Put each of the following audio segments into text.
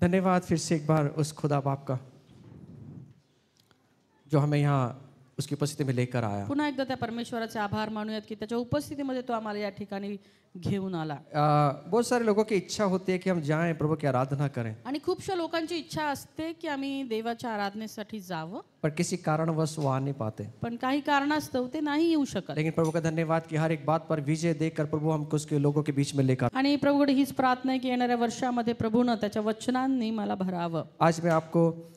धन्यवाद फिर से एक बार उस खुदा बाप का जो हमें यहाँ उसकी उपस्थिति में लेकर आया। पुन्हा एकदा त्या परमेश्वराचे आभार मानूयात की त्याच्या उपस्थितीमध्ये तो आम्हाला या ठिकाणी घेऊन आला। बहुत सारे लोगों की इच्छा होती है कि हम जाएं प्रभु की आराधना करें, आणि खूपशा लोकांची इच्छा असते की आम्ही देवाच्या आराधनेसाठी जावं, पर किसी कारणवश वो आ नहीं पाते। पण काही कारणास्तव ते नाही येऊ शकत। लेकिन प्रभु का धन्यवाद कि हर एक बात पर विजय देकर प्रभु हमको उसके लोगों के बीच में लेकर। आणि प्रभूकडे हीच प्रार्थना आहे की येणाऱ्या वर्षामध्ये प्रभूनं त्याच्या वचनांनी मला भरावं। आज मैं आपको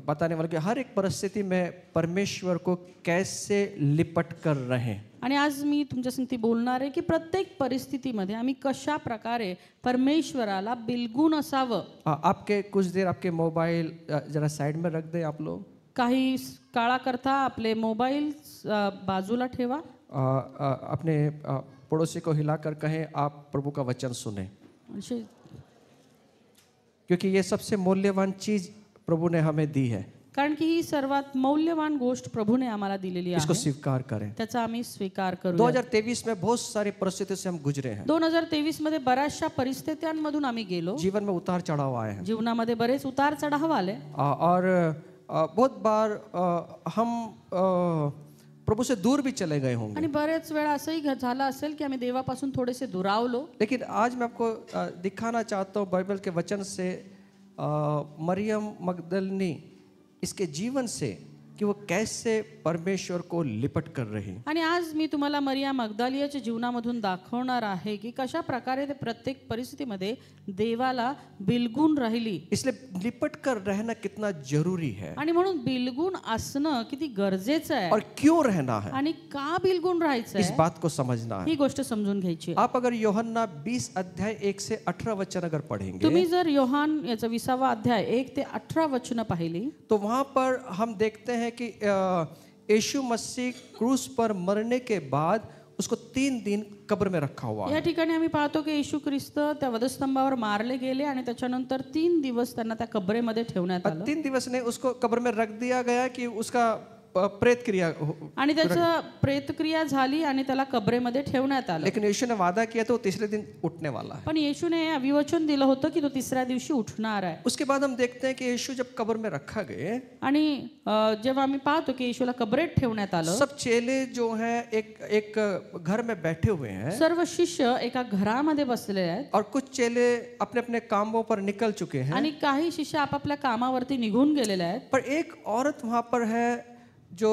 बताने वाला कि हर एक परिस्थिति में परमेश्वर को कैसे लिपट कर रहें। आणि आज मी तुमच्या संगती बोलणार आहे की प्रत्येक परिस्थितीमध्ये आम्ही कशा प्रकारे परमेश्वराला बिलगून असावं। आपके कुछ देर आपके मोबाइल जरा साइड में रख दें आप लोग, काही काळाकरता आपले मोबाईल बाजूला ठेवा। अपने पड़ोसी को हिलाकर कहें आप प्रभु का वचन सुने, क्योंकि ये सबसे मूल्यवान चीज प्रभु ने हमें दी है। कारण की ही सर्वात मौल्यवान गोष्ट प्रभूने आम्हाला दिलेली आहे, इसको स्वीकार करें। त्याचा आम्ही स्वीकार करू। 2023 में बहुत सारी परिस्थितियों से हम गुजरे हैं। 2023 मध्ये बऱ्याचशा परिस्थित्यांमधून आम्ही गेलो। जीवन में उतार चढ़ाव आए हैं, जीवनामध्ये बरेच उतार चढाव आले। और बहुत बार हम प्रभु से दूर भी चले गए होंगे। आणि बरेच वेळा असंही झालं असेल की आम्ही देवापासून थोडेसे दुरावलो। लेकिन आज मैं आपको दिखाना चाहता हूँ बाइबल के वचन से मरियम मगदलिनी इसके जीवन से कि वो कैसे परमेश्वर को लिपट कर रही। आणि आज मी तुम्हाला मरिया मगदलियाच्या जीवनामधून दाखवणार आहे की कशा प्रकारे ते प्रत्येक परिस्थितीमध्ये देवाला बिलगून राहिली। इसलिए लिपट कर रहना कितना जरूरी है, आणि म्हणून बिलगून असणं किती गरजेचं आहे, और क्यों रहना है, आणि का बिलगून राहायचं इस आहे, बात को समझना है। ही गोष्ट समजून घ्यायची आहे। आप अगर यूहन्ना 20 अध्याय 1 से 18 वचन अगर पढ़ेंगे, तुम्ही जर योहान याचा 20वा अध्याय 1 ते 18 वचन पाहिली तो वहां पर हम देखते हैं कि यीशु मसीह क्रूस पर मरने के बाद उसको 3 दिन कब्र में रखा हुआ या है। ठिकाणी आम्ही पाहतो की येशू ख्रिस्त त्या वधस्तंभावर मारले गेले आणि त्याच्यानंतर 3 दिवस त्यांना त्या कब्रेमध्ये ठेवण्यात आलं। 3 दिवस ने उसको कब्र में रख दिया गया कि उसका प्रेत क्रिया आणि त्याचं प्रेतक्रिया झाली आणि त्याला कब्रेमध्ये ठेवण्यात आलं। लेकिन यीशु ने वादा किया तो तीसरे दिन उठने वाला है। पण येशूने अभिवचन दिलं होतं की तो तिसऱ्या दिवशी उठणार आहे। उसके बाद हम देखते हैं कि यीशु जब कब्र में रखा गए, आणि जेव्हा आम्ही पाहतो की येशूला कब्रेत ठेवण्यात आलं, सब चेले जो हैं एक घर में बैठे हुए हैं, सर्व शिष्य एका घरामध्ये बसलेले आहेत, और कुछ चेले अपने अपने कामों पर निकल चुके हैं, आणि काही शिष्य आपापल्या कामावरती निघून गेलेले आहेत। पर एक औरत वहां पर है जो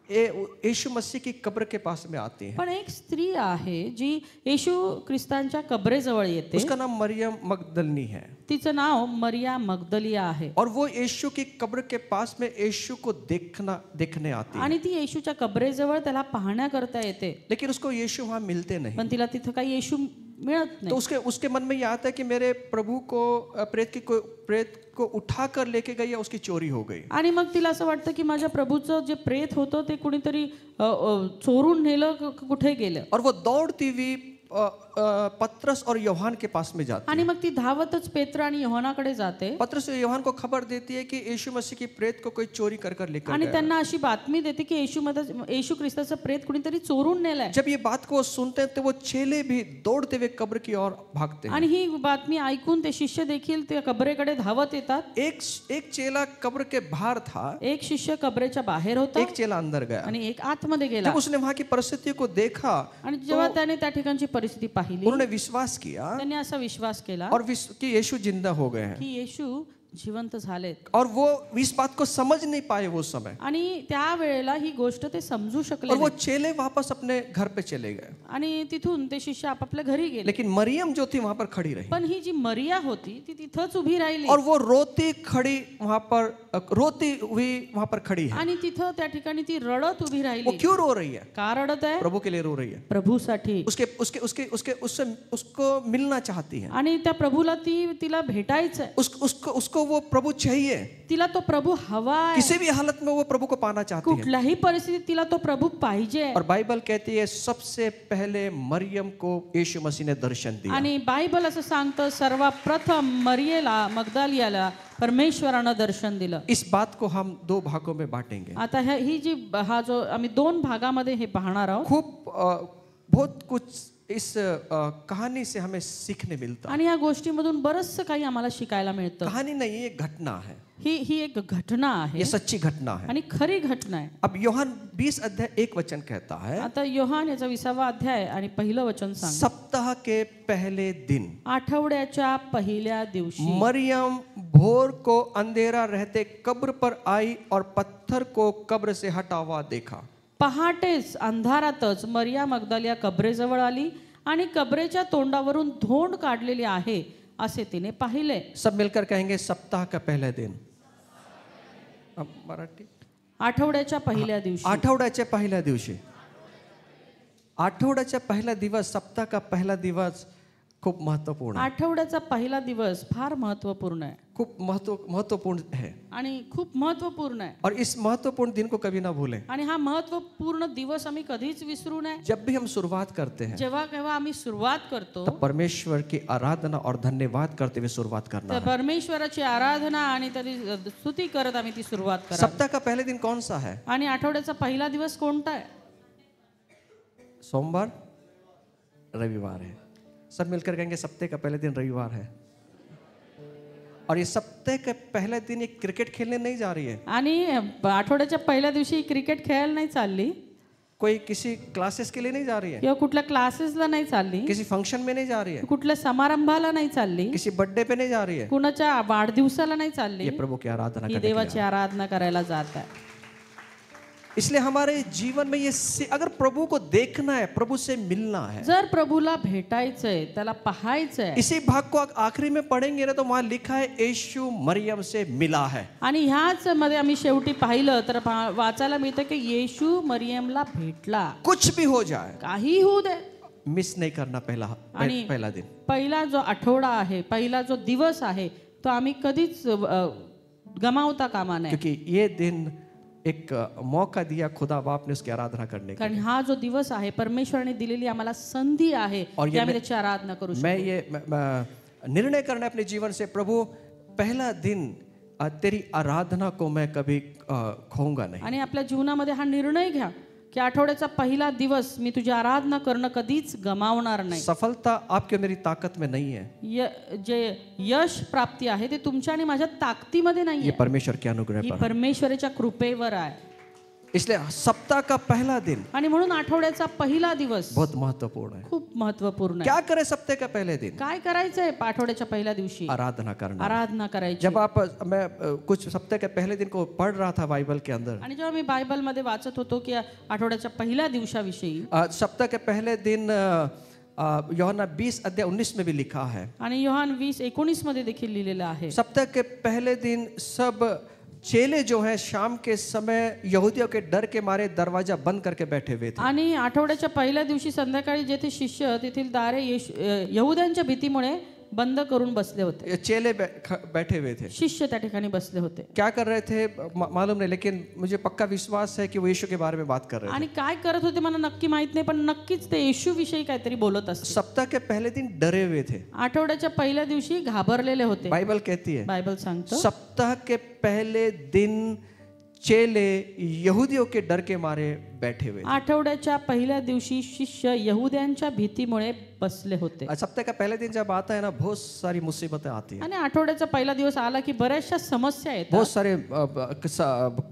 यीशु मसीह की कब्र के पास में आती है। पण एक स्त्री आहे जी येशू ख्रिस्तांच्या कब्रेजवळ येते। उसका नाम मरियम मगदलिनी है, तिचं नाव मरिया मगदलिया आहे, और वो यीशु की कब्र के पास में यीशु को देखने आती है। आणि ती येशूच्या कब्रेजवळ त्याला पाहण्याकरता येते। लेकिन उसको यीशु वहां मिलते नहीं, पण तिला तिथं काही येशू मिळत तो नाही। उसके मन में ये आता है कि मेरे प्रभु को प्रेत को उठा कर लेके गई या उसकी चोरी हो गई। आणि मग तिला असं वाटतं की माझ्या प्रभूचं जे प्रेत होतं ते कुणीतरी चोरून नेलं, कुठे गेलं। और वो दौड़ती हुई पतरस और यूहन्ना के पास में जाती आणि है। मग ती धावतच पेत्र आणि योहानाकडे जाते। पतरस और यूहन्ना को खबर देती है कि यीशु मसीह की प्रेत को कोई चोरी कर लेकर आणि गया। त्यांना अशी बातमी देते की येशू ख्रिस्ताचं प्रेत कुणीतरी चोरून नेलंय। जब ये बात को वो सुनते हैं तो वो चेले भी दौड़ते हुए कब्र की ओर भागते हैं। आणि ही बातमी ऐकून ते शिष्य देखील त्या कब्रेकडे धावत येतात। एक चेला कब्र के बाहर था, एक शिष्य कब्रेच्या बाहेर होता, एक चेला अंदर गया। आणि एक आतमध्ये गेला। जब उसने वहां की परिस्थितियों को देखा, आणि जेव्हा त्याने त्या ठिकाणची परिस्थिती पाहिली, उन्होंने विश्वास किया त्यांनी असा विश्वास केला और कि यीशु जिंदा हो गए हैं। की येशू जिवंत झालेत। और वो इस बात को समझ नहीं पाए वो समय, आणि त्या वेळेला ही गोष्ट ते समजू शकले और वो नाही। चेले वापस अपने घर पे चले गए। आणि तिथून ते शिष्य आपापल्या घरी गेले। लेकिन मरियम जो थी वहां पर खड़ी रही, पण ही जी मरिया होती ती तिथंच उभी राहिली, और वो रोती हुई वहां पर खड़ी है। आणि तिथं त्या ठिकाणी ती रडत उभी वो राहिली। क्यों रो रही है? का रडत आहे? प्रभु के लिए रो रही है। प्रभूसाठी। उससे उसको मिलना चाहती है। आणि त्या प्रभूला तिला भेटायचंय। उसको वो प्रभु चाहिए, तिला तो प्रभु हवा आहे। किसी भी हालत में वो प्रभु को पाना चाहती है। कुठल्याही परिस्थितीत तिला तो प्रभु पाहिजे। और बाइबल कहती है सबसे पहले मरियम को यीशु मसीह ने दर्शन दिया। आणि बायबल असं सांगतं सर्वप्रथम मरियेला मगदलियाला परमेश्वरानं दर्शन दिलं। इस बात को हम 2 भागों में बांटेंगे। आता ही जी हा जो आम्ही 2 भागामध्ये हे पाहणार आहोत। बहुत कुछ इस कहानी से हमें सीखने मिलता है। आणि या गोष्टीमधून बरंचसं काही आम्हाला शिकायला मिळतं. कहानी नहीं, ये घटना है, ही एक घटना आहे ये सच्ची घटना है। आणि खरी घटना आहे. अब यूहन्ना 20 अध्याय 1 वचन कहता है, आता योहान याचा 20वा अध्याय आणि पहिलं वचन सांग. सप्ताह के पहले दिन आठवड्याच्या पहिल्या दिवशी मरियम भोर को अंधेरा रहते कब्र पर आई और पत्थर को कब्र से हटा हुआ देखा। पहाटेच अंधारातच मरिया मगदलिया कबरेजवळ आली आणि कबरेच्या तोंडावरून धोंड काढलेली आहे असे तिने पाहिले. सब मिलकर कहेंगे सप्ताह का पहला दिन। अब मराठी, आठवड्याच्या पहिल्या दिवशी. आठवड्याच्या पहिल्या दिवशी, आठवड्याचा पहिला दिवस, सप्ताह का पहला दिवस खूप महत्वपूर्ण है, आठवड्याचा पहिला दिवस फार महत्वपूर्ण आहे, खूप महत्वपूर्ण है। आणि खूप महत्वपूर्ण आहे. और इस महत्वपूर्ण दिन को कभी ना भूलें। आणि हा महत्वपूर्ण दिवस आम्ही कधीच विसरू नये. जब भी हम शुरुआत करते हैं जेव्हा केव्हा आम्ही सुरुवात करतो तब परमेश्वर की आराधना और धन्यवाद करते हुए शुरुआत करना तर है। परमेश्वराची आराधना आणि तरी स्तुती करत आम्ही ती सुरुवात करा. सप्ताह का पहले दिन कौन सा है? आणि आठवड्याचा पहिला दिवस कोणता आहे? सोमवार, रविवार है। सब मिलकर कहेंगे सप्ताह का पहले दिन रविवार है। और ये सप्ताह के पहले दिन ये क्रिकेट खेलने नहीं जा रही है, आणि आठवड्याच्या पहिल्या दिवशी क्रिकेट खेळायला नाही चालली, कोई किसी क्लासेस के लिए नहीं जा रही है, किंवा कुठल्या क्लासेसला नाही चालली, किसी फंक्शन में नहीं जा रही है, कुठल्या समारंभाला नाही चालली, किसी बर्थडे पे नहीं जा रही है। कुणाच्या वाढदिवसाला नाही चालली. ये प्रभु की आराधना ही करने के लिए देवाची आराधना करायला जात आहे. इसलिए हमारे जीवन में ये अगर प्रभु को देखना है, प्रभु से मिलना है, जर प्रभूला भेटायचंय, त्याला पाहायचंय, इसी भाग को आखिरी में पढ़ेंगे ना तो वहां लिखा है यीशु मरियम से मिला है। आणि ह्याच मध्ये आम्ही शेवटी पाहिलं तर वाचायला मिळतं की येशू मरियमला भेटला. कुछ भी हो जाए, काही होऊ दे, मिस नहीं करना पहला दिन। पहिला जो आठवडा आहे, पहिला जो दिवस आहे, तो आम्ही कधीच गमावता कामा नये. क्योंकि ये दिन एक मौका दिया खुदा बाप ने उसकी आराधना करने का। कारण हा जो दिवस आहे परमेश्वराने दिलेली आम्हाला संधी आहे की आम्ही त्याची आराधना करू शकतो. मैं ये निर्णय करना अपने जीवन से, प्रभु पहला दिन तेरी आराधना को मैं कभी खोऊंगा नहीं। आणि आपल्या जीवनामध्ये हा निर्णय घ्या की आठवड्याचा पहिला दिवस मी तुझी आराधना करणं कधीच गमावणार नाही. सफलता आपके मेरी ताकत में नहीं है, जे यश प्राप्ती आहे ते तुमच्या आणि माझ्या ताकदीमध्ये ये नाहीये, परमेश्वर के अनुग्रह ही पर है। परमेश्वराच्या कृपेवर आहे. इसलिए सप्ताह का पहला दिन आणि म्हणून आठवड्याचा पहिला दिवस बहुत महत्वपूर्ण है। खूप महत्वपूर्ण आहे. क्या करें सप्ताह का पहले दिन? काय करायचंय आठवड्याच्या पहिल्या दिवशी? आराधना करना। आराधना करायची. जब मैं कुछ सप्ताह के पहले दिन को पढ़ रहा था बाइबल के अंदर, आणि जेव्हा मी बायबल मध्ये वाचत होतो की आठवड्याच्या पहिल्या दिवसाविषयी, सप्ताह के पहले दिन यूहन्ना 20 अध्याय 19 में भी लिखा है, आणि योहान 20:19 मध्ये देखील लिहिलेलं आहे. सप्ताह के पहले दिन सब चेले जो हैं शाम के समय यहूदियों के डर के मारे दरवाजा बंद करके बैठे हुए थे। आणि आठवड्याच्या पहिल्या दिवशी संध्याकाळी जेथे शिष्य तेथील दारे यहूद्यांच्या भीतीमुळे बंद करून बसले होते. चेले बैठे हुए थे, शिष्य त्या ठिकाणी बसले होते. क्या कर रहे थे मालूम नहीं, लेकिन मुझे पक्का विश्वास है कि वो यीशु के बारे में बात कर रहे थे। आणि काय करत होते मला नक्की माहित नाही, पण नक्कीच ते येशू विषयी काहीतरी बोलत असते. सप्ताह के पहले दिन डरे हुए थे, आठवड्याच्या पहिल्या दिवशी घाबरलेले होते. बाइबल कहती है, बायबल सांगतो सप्ताह के पहले दिन चेले यहूदियों के डर के मारे बैठे हुए। आठवड्याच्या पहिल्या दिवशी शिष्य यहूद्यांच्या भीतीमुळे बसले होते. सप्ताह का पहले दिन जब आता है ना, बहुत सारी मुसीबतें आती हैं, आणि आठवड्याचा पहिला दिवस आला की बऱ्याचशा समस्या येतात, बहुत सारे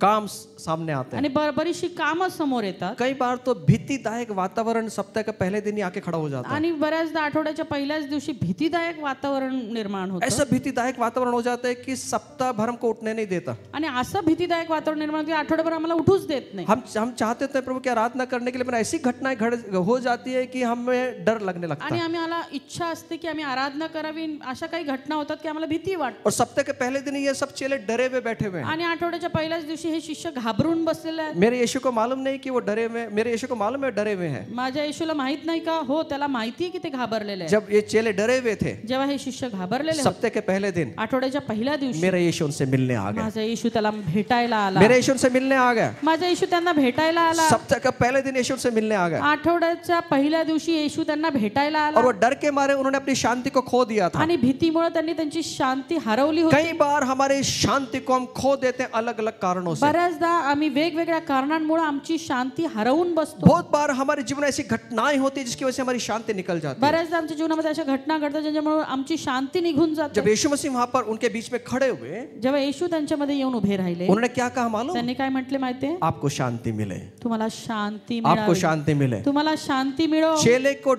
काम सामने आते हैं, आणि बरीचशी कामं समोर येतात. कई बार तो भीतिदायक वातावरण सप्ताह के पहले दिन ही आके खड़ा हो जाता है। आणि बऱ्याचदा आठवड्याच्या पहिल्याच दिवशी भीतीदायक वातावरण निर्माण होतं. ऐसा भीतिदायक वातावरण हो जाता है कि सप्ताह भर हमको उठने नहीं देता। आणि असं भीतीदायक वातावरण निर्माण होतं की आठवड्याभर आम्हाला उठूच देत नाही. हम चाहते थे प्रभु की आराधना करने के लिए, पर ऐसी घटनाएं हो जाती है कि हमें डर लगने लगता आणि है। आम्हाला इच्छा असते की आम्ही आराधना करावी, अशा काही घटना होतात की आम्हाला भीती वाटते. और सप्ताह के पहले दिन ये सब चेले डरे हुए बैठे हुए हैं। आणि आठवड्याच्या पहिल्याच दिवशी हे शिष्य घाबरून बसलेले आहेत. मेरे यीशु को मालूम नहीं कि वो डरे हुए, मेरे यीशु को मालूम है डरे हुए हैं। माझ्या येशूला माहित नाही का? हो, त्याला माहिती आहे की ते घाबरलेले आहेत. जब ये चेले डरे हुए थे जेव्हा हे शिष्य घाबरलेले होते सप्ताह के पहले दिन, आठवड्याच्या पहिल्या दिवशी, मेरा यीशु उनसे मिलने आ गया, माझा येशू त्याला भेटायला आला. मेरा यीशु उनसे मिलने आ गया। माझा येशू त्यांना भेटायला आला. सप्ताह का पहले दिन यीशु से मिलने आ गए आठवड्याच्या पहिल्या दिवशी येशू त्यांना भेटायला आला और वो डर के मारे उन्होंने अपनी शांति को खो दिया था। आणि भीतीमुळे त्यांनी त्यांची शांती हरवली होती. कई बार हमारे शांति को हम खो देते हैं अलग अलग कारणों से। बऱ्याचदा आम्ही वेगवेगळ्या कारणांमुळे आमची शांती हरवून बसतो. बहुत बार हमारे जीवन में ऐसी घटनाएं होती है जिसकी वजह से हमारी शांति निकल जाती है। बऱ्याचदा आमच्या जीवनामध्ये अशा घटना घडतात ज्याच्यामुळे आमची शांती निघून जाते. जब यीशु मसीह वहां पर उनके बीच में खड़े हुए, जेव्हा येशू त्यांच्यामध्ये येऊन उभे राहिले, उन्होंने क्या कहा मालूम? त्यांनी काय म्हटले माहितीये? आपको शांति मिले, तुम्हाला शांती आपको मिळावी, शांति मिले। तुम्हाला शांती मिळो. चेले को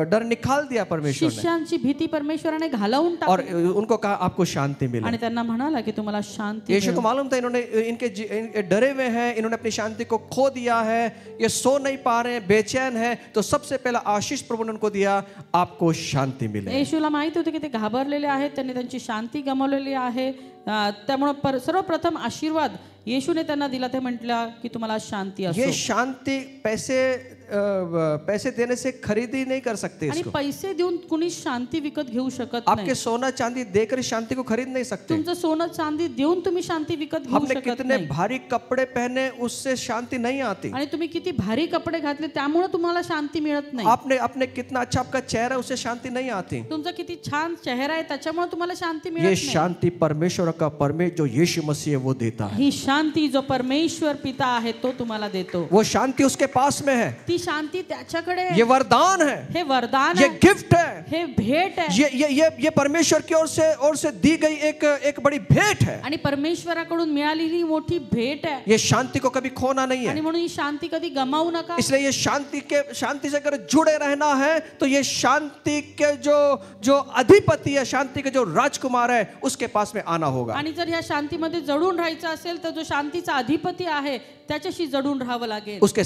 डर निकाल दिया परमेश्वर ने शिष्यांची भीती परमेश्वराने घालवून और टाकली उनको कहा आपको शांति मिले। आणि त्यांना म्हणाला की तुम्हाला शांती यीशु को मिळो. मालूम था इन्होंने इनके डरे हुए हैं, इन्होंने अपनी शांति को खो दिया है, ये सो नहीं पा रहे हैं, बेचैन है, तो सबसे पहला आशीष प्रभु ने उनको दिया, आपको शांति मिले। येशूला माहित होते की ते घाबरलेले आहेत, त्यांनी त्यांची शांती गमावलेली आहे. त्यामुळे सर्वप्रथम आशीर्वाद येशूने त्यांना दिला. ते म्हटलं की तुम्हाला शांती असो. ये शांति पैसे देने से खरीदी नहीं कर सकते आणि इसको। पैसे देऊन कुणी शांती विकत घेऊ शकत नाही. आपके सोना चांदी देकर शांति को खरीद नहीं सकते। तुमचं सोनं चांदी देऊन तुम्ही शांती विकत घेऊ हमने शकत कितने नाही. भारी कपड़े पहने उससे शांति नहीं आती। आणि तुम्ही किती भारी कपडे घातले त्यामुळे तुम्हाला शांती मिळत नाही. आपने अपने कितना अच्छा आपका चेहरा उससे शांति नहीं आती। तुमचा किती छान चेहरा आहे त्याच्यामुळे तुम्हाला शांती मिळत ये नाही. शांति परमेश्वर का परमेश्वर जो यीशु मसीह है वो देता है। ही शांती जो परमेश्वर पिता आहे तो तुम्हाला देतो. वो शांति उसके पास में है। ती शांती त्याच्याकडे आहे. ये वरदान है, हे वरदान ये आहे, गिफ्ट है, हे भेट आहे. ये परमेश्वर की ओर से दी गई एक बड़ी भेंट है। आणि परमेश्वराकडून मिळालेली मोठी भेट आहे. ये शांति को कभी खोना नहीं आणि है। म्हणून ही शांती कधी गमावू नका. इसलिए ये शांति से अगर जुड़े रहना है तो ये शांति के जो अधिपति है, शांति के जो राजकुमार है, उसके पास में आना होगा। आणि जर ह्या शांतीमध्ये जडून राहायचं असेल तर जो शांतीचा अधिपती आहे त्याच्याशी जडून राहावं लागेल. उसके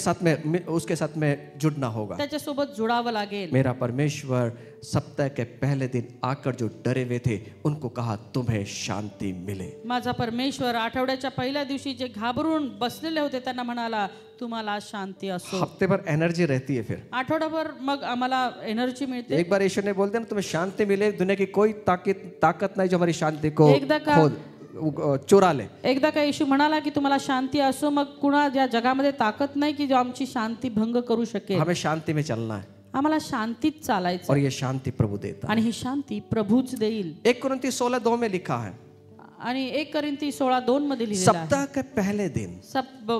साथ में जुड़ना होगा। त्याच्यासोबत जुडावं लागेल. मेरा परमेश्वर सप्ताह के पहले दिन आकर जो डरे हुए थे उनको कहा तुम्हें शांति मिले। माझा परमेश्वर आठवड्याच्या पहिल्या दिवशी जे घाबरून बसलेले होते त्यांना म्हणाला तुम्हाला शांती असो. हफ्ते भर एनर्जी रहती है, फिर आठवडाभर मग आम्हाला एनर्जी मिळते. एक बार ईश्वर ने बोल दिया ना तुम्हें शांति मिले, दुनिया की कोई ताकत नहीं जो हमारी शांति को एकदा का चुरा ले। एकदा का येशू म्हणाला की तुम्हाला शांती असो, मग कुणा या जगामध्ये ताकद नाही की जो आमची शांती भंग करू शकेल. हमें शांति में चलना है आम्हाला शांतीत चालायचं और ये शांति प्रभु देता है। आणि ही शांती प्रभूच देईल. 1 कुरिन्थी 16:2 में लिखा है, आणि 1 कोरिन्थी 16:2 मध्ये लिहिलेलं आहे. सप्ताह के पहले दिन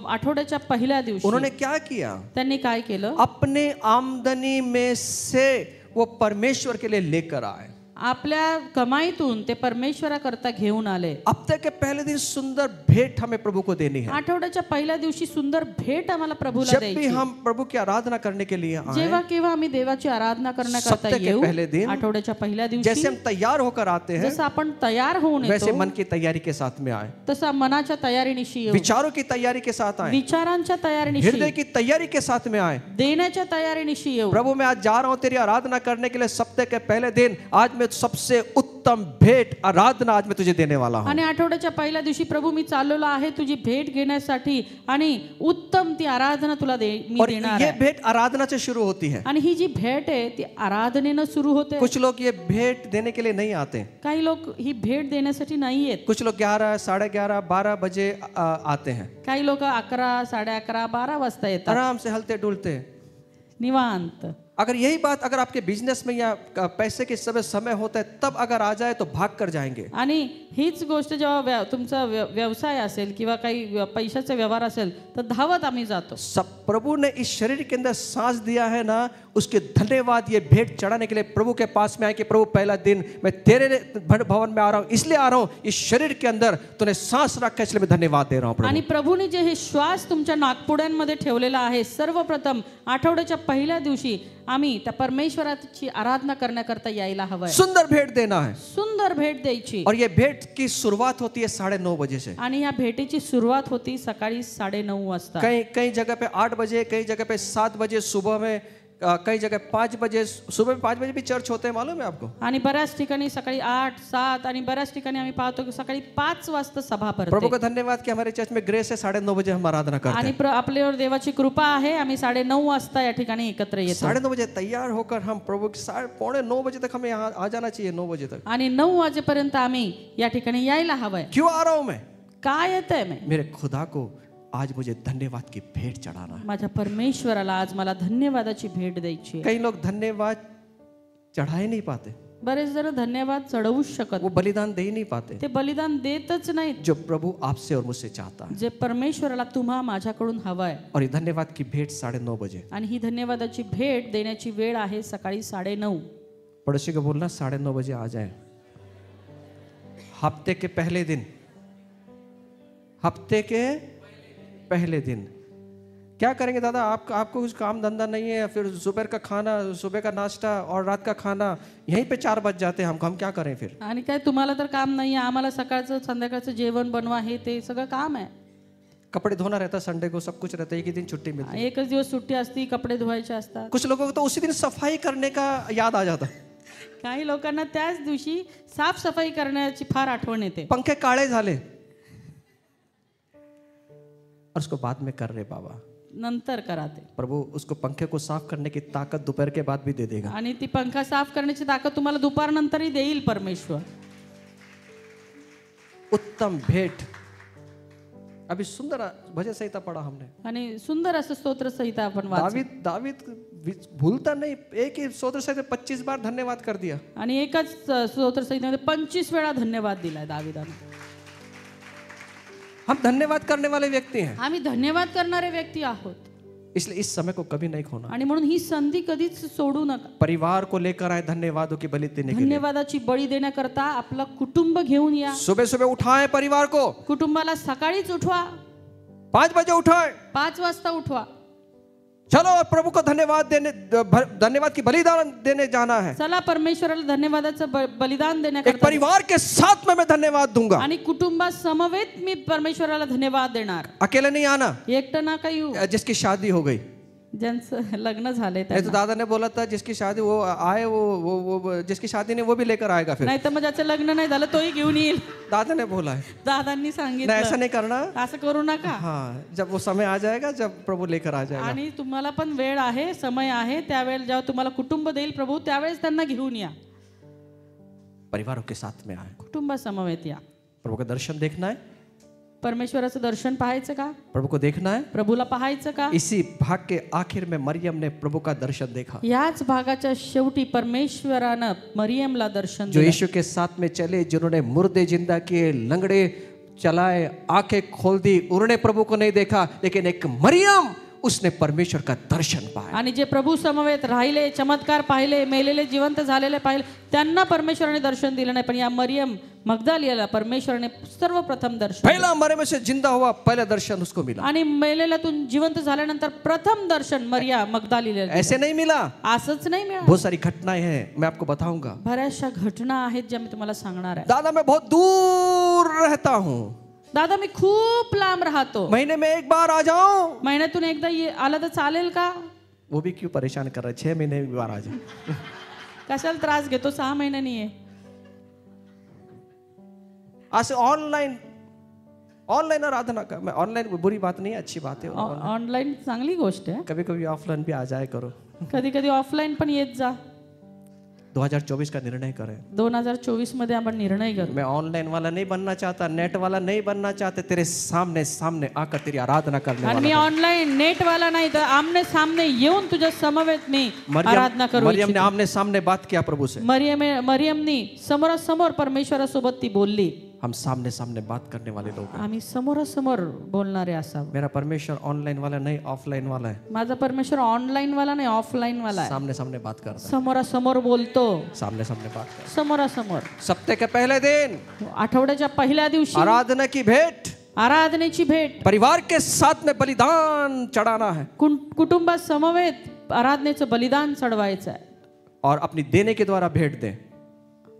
आठवड्याच्या पहिल्या दिवशी उन्होंने क्या किया? त्यांनी काय केलं? अपने आमदनी में से वो परमेश्वर के लिए लेकर आए। आपल्या कमाईतून ते परमेश्वराकरता घेऊन आले. हफ्ते के पहले दिन सुंदर भेंट हमें प्रभु को देनी है। आठवड्याच्या पहिल्या दिवशी सुंदर भेट आम्हाला प्रभूला जब भी द्यायची. हम प्रभु की आराधना करने के लिए आए, जेव्हा केव्हा आम्ही देवाची आराधना करण्याकरता सप्ताह के येऊ, पहले दिन आठवड्याच्या पहिल्या जैसे दिवशी हम तैयार होकर आते हैं जसं आपण तयार होऊन वैसे येतो मन की तैयारी के साथ में आए, तसं मनाच्या तयारीनिशी येऊ, विचारों की तैयारी के साथ आए, विचारांच्या तयारीनिशी, हृदय की तैयारी के साथ में आए। देण्याच्या तयारीनिशी येऊ. प्रभु मैं आज जा रहा हूं तेरी आराधना करने के लिए, सप्ताह के पहले दिन आज मैं सबसे उत्तम भेंट आराधना आज मैं तुझे देने वाला हूं। आणि आठवड्याच्या पहिल्या दिवशी प्रभू मी चाललेलो आहे तुझी भेट घेण्यासाठी आणि उत्तम ती आराधना तुला मी और देणार ये आहे. भेंट आराधना से शुरू होती है। आणि ही जी भेट आहे ती आराधनेनं सुरू होते. कुछ लोग ये भेंट देने के लिए नहीं आते, काही लोक ही भेट देण्यासाठी नाही येत. कुछ लोग 11, 11:30, 12 बजे आते हैं, काही लोक 11, 11:30, 12 वाजता येतात आराम से हलते डुलते। निवांत. अगर यही बात अगर आपके बिजनेस में या पैसे के समय होता है तब अगर आ जाए तो भाग कर जाएंगे। आणि हीच गोष्ट जेव्हा तुमचा व्यवसाय असेल किंवा काही पैशाचा व्यवहार असेल तर धावत आम्ही जातो. सब प्रभु ने इस शरीर के अंदर सांस दिया है ना, उसके धन्यवाद ये भेंट चढ़ाने के लिए प्रभु के पास में आए कि प्रभु पहला दिन मैं तेरे भवन में आ रहा हूँ, इसलिए आ रहा हूँ, इस शरीर के अंदर तूने सांस रखा इसलिए मैं धन्यवाद दे रहा हूँ। आणि प्रभूने जे हे श्वास तुमच्या नाकपुड्यांमध्ये ठेवलेला आहे, सर्वप्रथम आठवड्याच्या पहिल्या दिवशी आम्ही त्या परमेश्वराची आराधना करण्याकरता यायला हवंय. सुंदर भेंट देना है सुंदर भेट द्यायची. और ये भेंट की शुरुआत होती है 9:30 बजे से। आणि या भेटीची सुरुवात होती सकाळी 9:30 वाजता. कई जगह पे 8 बजे, कई जगह पे 7 बजे सुबह में, कई जगह 5 बजे, सुबह में 5 बजे भी चर्च होते हैं, मालूम है आपको? आणि बऱ्याच ठिकाणी सकाळी 8, 7 आणि बऱ्याच ठिकाणी आम्ही पाहतो की सकाळी 5 वाजता सभा भरते. प्रभु का धन्यवाद कि हमारे चर्च में ग्रेस है, 9:30 बजे हम आराधना करते आणि हैं। आपल्यावर देवाची कृपा आहे, आम्ही 9:30 वाजता या ठिकाणी एकत्र येतो. 9:30 बजे तैयार होकर हम प्रभु के 9:45 बजे तक हमें यहाँ आ जाना चाहिए, 9 बजे तक। आणि 9 वाजेपर्यंत आम्ही या ठिकाणी यायला हवंय. क्यों आ रहा हूं मैं? काय येतंय मी? मेरे खुदा को आज मुझे धन्यवाद की भेंट चढ़ाना है। माझ्या परमेश्वराला आज मला धन्यवादाची भेट द्यायची आहे. कई लोग धन्यवाद चढ़ा ही नहीं पाते, बरेच जण धन्यवाद चढवूच शकत वो बलिदान दे ही नहीं पाते ते बलिदान देतच नाहीत जो प्रभु आपसे और मुझसे चाहता है। जे परमेश्वराला तुम्हा माझ्याकडून हवंय. और ये धन्यवाद की भेंट 9:30 बजे। आणि ही धन्यवादाची भेट देण्याची वेळ आहे सकाळी 9:30. पड़ोसी को बोलना 9:30 बजे आ जाए। हफ्ते के पहले दिन, हफ्ते के पहले दिन क्या करेंगे दादा? आपको कुछ काम धंधा नहीं है, फिर दोपहर का खाना, सुबह का नाश्ता और रात का खाना, यहीं पे 4 बज जाते हैं। हम क्या करें फिर? आणि काय तुम्हाला तर काम नाही आहे, आम्हाला सकाळचं संध्याकाळचं जेवण बनवा, हे ते सगळं काम आहे. कपड़े धोना रहता संडे को, सब कुछ रहता है, एक ही दिन छुट्टी मिलती है। एकच दिवस सुट्टी असती, कपडे धुवायचे असतात. कुछ लोगों को तो उसी दिन सफाई करने का याद आ जाता। काही लोकांना त्याच दिवशी साफसफाई करण्याची फार आठवण येते. पंखे काळे झाले और उसको बाद में कर रहे बाबा, नंतर करा ते. प्रभु उसको पंखे को साफ करने की ताकत दोपहर के बाद भी दे देगा। आणि ती पंखा साफ करण्याची ताकद तुम्हाला दुपारनंतरही देईल परमेश्वर. उत्तम भेंट। अभी सुंदर भजन संहिता पढ़ा हमने, आणि सुंदर असं स्तोत्र संहिता आपण वाचली. दावीद भूलता नहीं, एक ही स्तोत्र संहिता 25 बार धन्यवाद कर दिया। आणि एकाच स्तोत्र संहितेमध्ये 25 वेळा धन्यवाद दिलाय दाविदाने. हम धन्यवाद करने वाले व्यक्ति हैं, आम्ही धन्यवाद करणारे व्यक्ती आहोत. इसलिए इस समय को कभी नहीं खोना। आणि म्हणून ही संधी कधीच सोडू नका. परिवार को लेकर आए धन्यवादों की बलि देने के लिए। धन्यवादाची बळी देण्याकरता आपलं कुटुंब घेऊन या. सुबह सुबह उठाएं परिवार को, कुटुंबाला सकाळीच उठवा, 5 बजे उठाएं, 5 वाजता उठवा. चलो और प्रभु को धन्यवाद की बलिदान देने जाना है। चला परमेश्वराला धन्यवादाचं बलिदान एक देण्याकरता. परिवार के साथ में मैं धन्यवाद दूंगा, आणि कुटुंबा समवेत मी परमेश्वराला धन्यवाद देणार. अकेले नहीं आना। एकटं ना काही येऊ. जिसकी शादी हो गई, ज्यांचं लग्न झाले नहीं तो दादा ने बोला था जिसकी शादी वो आए, वो जिसकी शादी नहीं वो भी लेकर आएगा फिर। नाही तर मग ज्याचं लग्न नाही झालं तोही घेऊन येईल. दादा ने बोला है, दादांनी नहीं सांगितलं ऐसा नहीं करना। असं करू नका. हाँ, जब वो समय आ जाएगा, जब प्रभु लेकर आ जाएगा। आणि तुम्हाला पण वेळ आहे, समय आहे, त्यावेळेला जेव्हा तुम्हाला कुटुंब देईल प्रभू त्यावेळेस त्यांना घेऊन या. परिवारों के साथ में आए, कुटुंबा समवेत या. प्रभु का दर्शन देखना है, परमेश्वराचं दर्शन पाहायचं का? प्रभु को देखना है। प्रभूला पाहायचं का? इसी भाग के आखिर में मरियम ने प्रभु का दर्शन देखा, याच भागाच्या शेवटी परमेश्वरानं मरियमला दर्शन जो दिलं. यीशु के साथ में चले, जिन्होंने मुर्दे जिंदा किए, लंगड़े चलाए, आंखें खोल दी। उन्होंने प्रभु को नहीं देखा, लेकिन एक मरियम, उसने परमेश्वर का दर्शन पाया। आणि जे प्रभू समवेत राहिले, चमत्कार पाहिले, मेलेले जिवंत झालेले पाहिले, त्यांना परमेश्वराने दर्शन दिलं नाही. पण या मरियम मगदलियाला परमेश्वराने सर्वप्रथम दर्शन. पहला मरियम से जिंदा हुआ, पहला दर्शन उसको मिला. आणि मेलेल्यातून जिवंत झाल्यानंतर प्रथम दर्शन मरिया मगदलियाला. ऐसे नहीं मिला, असंच नाही मिळालं. बहुत सारी घटनाएं हैं, मैं आपको बताऊंगा। बऱ्याचशा घटना आहेत ज्या मी तुम्हाला सांगणार आहे. दादा मैं बहुत दूर रहता हूँ, दादा मी खूप लांब राहतो, महीने में एक बार आ जाऊं। महिन्यातून एकदा आलं तर चालेल का? वो भी क्यों परेशान कर रहा है, 6 महीने में एक बार आ जाए। कशाला त्रास घेतो? 6 महिन्यांनी आहे. आज ऑनलाइन आराधना का, मैं ऑनलाइन बुरी बात नहीं है, अच्छी बात है। ऑनलाईन चांगली गोष्ट आहे. कभी कभी ऑफलाइन भी आ जाए करो। कधी कधी ऑफलाईन पण येत जा. 2024 का निर्णय करें। 2024 मध्ये आपण निर्णय करू. मैं ऑनलाइन वाला नहीं बनना चाहता, नेट वाला नहीं बनना चाहता, तेरे सामने आकर तेरी आराधना करने आणि मी वाला। ऑनलाईन नेट वाला नाही तर आमने सामने येऊन तुझ्या समवेत मी आराधना करू. मरियम ने आमने सामने बात किया प्रभु से। मरियमनी समोरासमोर परमेश्वरासोबत ती बोलली. हम सामने सामने बात करने वाले लोग हैं। आम्ही समोरासमोर बोलणारे असावं. मेरा परमेश्वर ऑनलाइन वाला नहीं, ऑफलाइन वाला है। माझा परमेश्वर ऑनलाईन वाला नाही, ऑफलाईन वाला आहे. सामने सामने बात करता है, समोरासमोर बोलतो. सामने सामने बात करता समोरासमोर. है। सप्ताह के पहले दिन आठवड्याच्या पहिल्या दिवशी आराधना की भेंट, आराधनेची भेट, परिवार के साथ में बलिदान चढ़ाना है कुटुंबा समवेत आराधनेचं बलिदान चढवायचं आहे. और अपनी देने के द्वारा भेंट दे,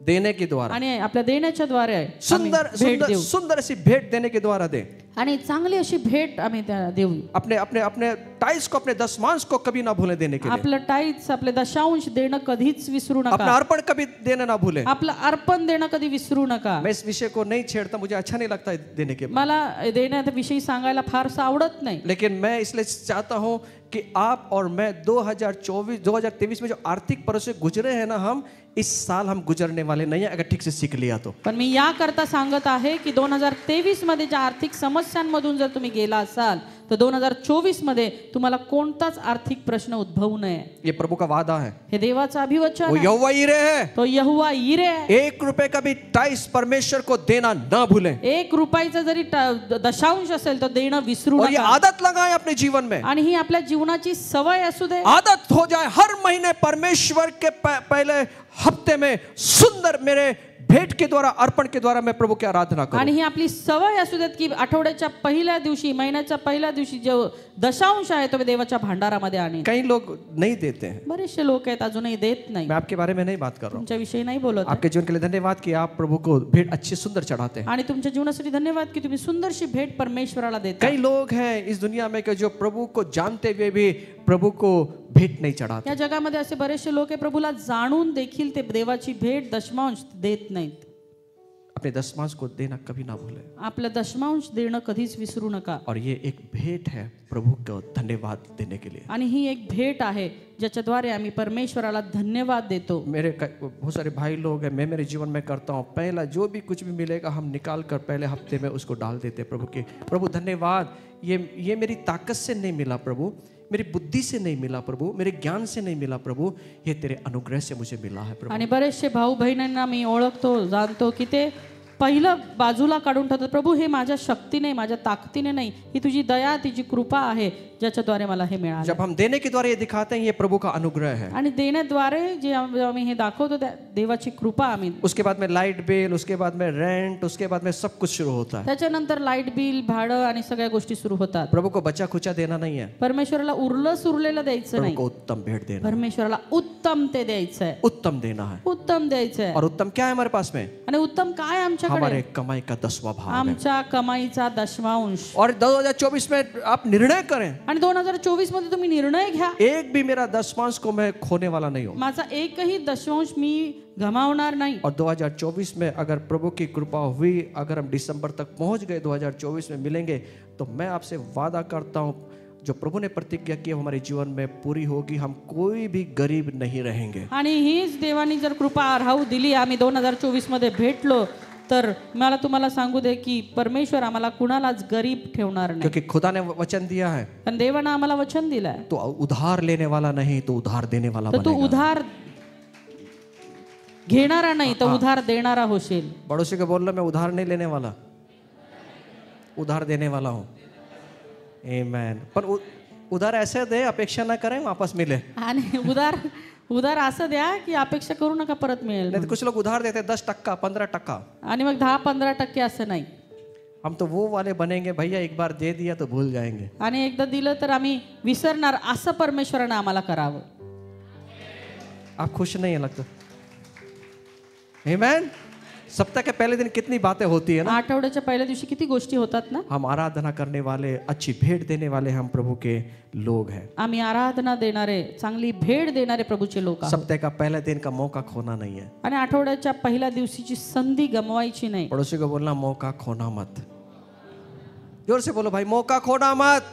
देने के द्वारा, आणि आपल्या देण्याच्या द्वारे सुंदर भेट देऊ. सुंदर सी भेंट देने के द्वारा दे. आणि चांगली अशी भेट आम्ही देऊ. अपने टाइस को, अपने दशमांश को कभी ना भूलें देने के लिए। आपलं टाईट्स, आपले दशांश देणं कधीच विसरू अपना नका. अर्पण कभी देना ना भूलें। आपलं अर्पण देणं कधी विसरू नका. मैं इस विषय को नहीं छेड़ता, मुझे अच्छा नहीं लगता है देने के बाद, मला देण्याविषयी सांगायला फारसं आवडत नाही. लेकिन मैं इसलिए चाहता हूं कि आप और मैं 2023 में जो आर्थिक वर्ष से गुजरे हैं ना, हम इस साल हम गुजरने वाले नहीं है अगर ठीक से सीख लिया तो। पण मी याकरता सांगत आहे की 2023 मध्ये ज्या आर्थिक समस्यांमधून जर तुम्ही गेला असाल तर 2024 मध्ये तुम्हाला कोणताच आर्थिक प्रश्न उद्भवू नये. ये प्रभु का वादा है, हे देवाचं अभिवचन वो आहे. यहोवा यिरे है। तो यहोवा यिरे आहे. 1 रुपए का भी टाइस परमेश्वर को देना ना भूलें, 1 रुपयाचा जरी दशांश असेल तर देणं विसरू और ये नका. आदत लगाएं अपने जीवन में। आणि ही आपल्या जीवनाची सवय असू दे. आदत हो जाए हर महीने परमेश्वर के पहले हफ्ते में सुंदर मेरे भेंट के द्वारा, अर्पण के द्वारा मैं प्रभु की आराधना करूं। आणि ही आपली सवय असू देत की आठवड्याच्या पहिल्या दिवशी, महिन्याच्या पहिल्या दिवशी जो दशांश आहे तो देवाच्या भांडारामध्ये आणेन. कई लोग नहीं देते हैं, बरेचसे लोक आहेत अजूनही देत नाही. मैं आपके बारे में नहीं बात कर रहा हूं। तुमच्या विषयी नाही बोलत आहे. आपके जीवन के लिए धन्यवाद कि आप प्रभु को भेंट अच्छी सुंदर चढ़ाते हैं। आणि तुमच्या जीवनासाठी धन्यवाद की तुम्ही सुंदरशी भेट परमेश्वराला देता. कई लोग हैं इस दुनिया में कि जो प्रभु को जानते हुए भी प्रभु को भेंट नहीं चढ़ाते। या जगामध्ये असे बरेचसे लोक आहे प्रभूला जाणून देखील ते देवाची भेट दशमांश देत नाहीत. अपने दशमांश को देना कभी ना भूले, आपलं दशमांश देणं कधीच विसरू नका. और ये एक भेंट है प्रभु को धन्यवाद देने के लिए। आणि ही एक भेट आहे ज्याच्याद्वारे आम्ही परमेश्वराला धन्यवाद देतो. मेरे बहुत सारे भाई लोग हैं, मैं मेरे जीवन में करता हूँ, पहला जो भी कुछ भी मिलेगा हम निकाल कर पहले हफ्ते में उसको डाल देते हैं प्रभु के। प्रभु धन्यवाद, ये मेरी ताकत से नहीं मिला प्रभु, मेरी बुद्धि से नहीं मिला प्रभु, मेरे ज्ञान से नहीं मिला प्रभु, ये तेरे अनुग्रह से मुझे मिला है प्रभु। आणि बरेचसे भाऊ बहिणींना मी ओळखतो, जाणतो की ते पहिलं बाजूला काढून ठेवतात. प्रभू हे माझ्या शक्तीने, माझ्या ताकदीने नाही, ही तुझी दया, तुझी कृपा आहे ज्याच्याद्वारे मला हे मिळालं. जब हम देने के द्वारा ये दिखाते हैं ये प्रभु का अनुग्रह है। आणि देण्याद्वारे जे आम्ही हे दाखवतो त्या देवाची कृपा आम्ही. उसके बाद में लाइट बिल, उसके बाद में रेंट, उसके बाद में सब कुछ शुरू होता है। त्याच्यानंतर लाईट बिल, भाडं आणि सगळ्या गोष्टी सुरू होतात. प्रभु को बचा खुचा देना नहीं है, परमेश्वराला उरलं सुरलेलं द्यायचं प्रभु नाही. को उत्तम भेंट देना, परमेश्वराला उत्तम ते द्यायचं आहे. उत्तम देना है। उत्तम द्यायचं आहे. और उत्तम क्या है हमारे पास में? आणि उत्तम काय आमच्याकडे? हमारे कमाई का 10वां भाग है। आमच्या कमाईचा दशमांश. और 2024 में आप निर्णय करें, आणि 2024 मध्ये तुम्ही निर्णय घ्या, एक भी मेरा दशमांश को मैं खोने वाला नहीं हूं, माझा एकही दशमांश मी गमावणार नाही. और 2024 में अगर प्रभु की कृपा हुई, अगर हम दिसंबर तक पहुंच गए, 2024 में मिलेंगे, तो मैं आपसे वादा करता हूं जो प्रभु ने प्रतिज्ञा की हमारे जीवन में पूरी होगी, हम कोई भी गरीब नहीं रहेंगे। आणि हीच देवानी जर कृपा राहू दिली, आम्ही 2024 मध्ये भेटलो, तर मला तुम्हाला सांगू दे की परमेश्वर आम्हाला कुणालाच गरीब ठेवणार नाही. क्योंकि खुदा ने वचन दिया है, पण देवानं आम्हाला वचन दिलंय, तो उधार लेने वाला नहीं तो उधार देने वाला तर तू बनेगा। उधार घेणारा नाही तर उधार देणारा होशील. पड़ोसी को बोल रहा मैं उधार नहीं लेने वाला, उधार देने वाला हूँ। आमेन। पर उधार ऐसे दे अपेक्षा ना करें वापस मिले। आणि उधार असं द्या की अपेक्षा करू नका परत मिळेल. नहीं तो कुछ लोग उधार देते 10%, 15%, आणि मग 10-15% असं नाही. हम तो वो वाले बनेंगे, भैया एक बार दे दिया तो भूल जाएंगे। आणि एकदा दिलं तर आम्ही विसरणार, असं परमेश्वरानं आम्हाला करावं. आप खुश नहीं है लगता? आमेन। सप्ताह के पहले दिन कितनी बातें होती है ना, आठवड्याच्या पहिल्या दिवशी किती गोष्टी होतात ना. हम आराधना करने वाले, अच्छी भेंट देने वाले हम प्रभु के लोग हैं। आम्ही आराधना देणारे, चांगली भेट देणारे प्रभूचे लोक आहोत. सप्ताह का पहले दिन का मौका खोना नहीं है। आणि आठवड्याच्या पहिल्या दिवशीची संधी गमवायची नाही. पड़ोसी को बोलना मौका खोना मत, जोर से बोलो भाई, मौका खोना मत।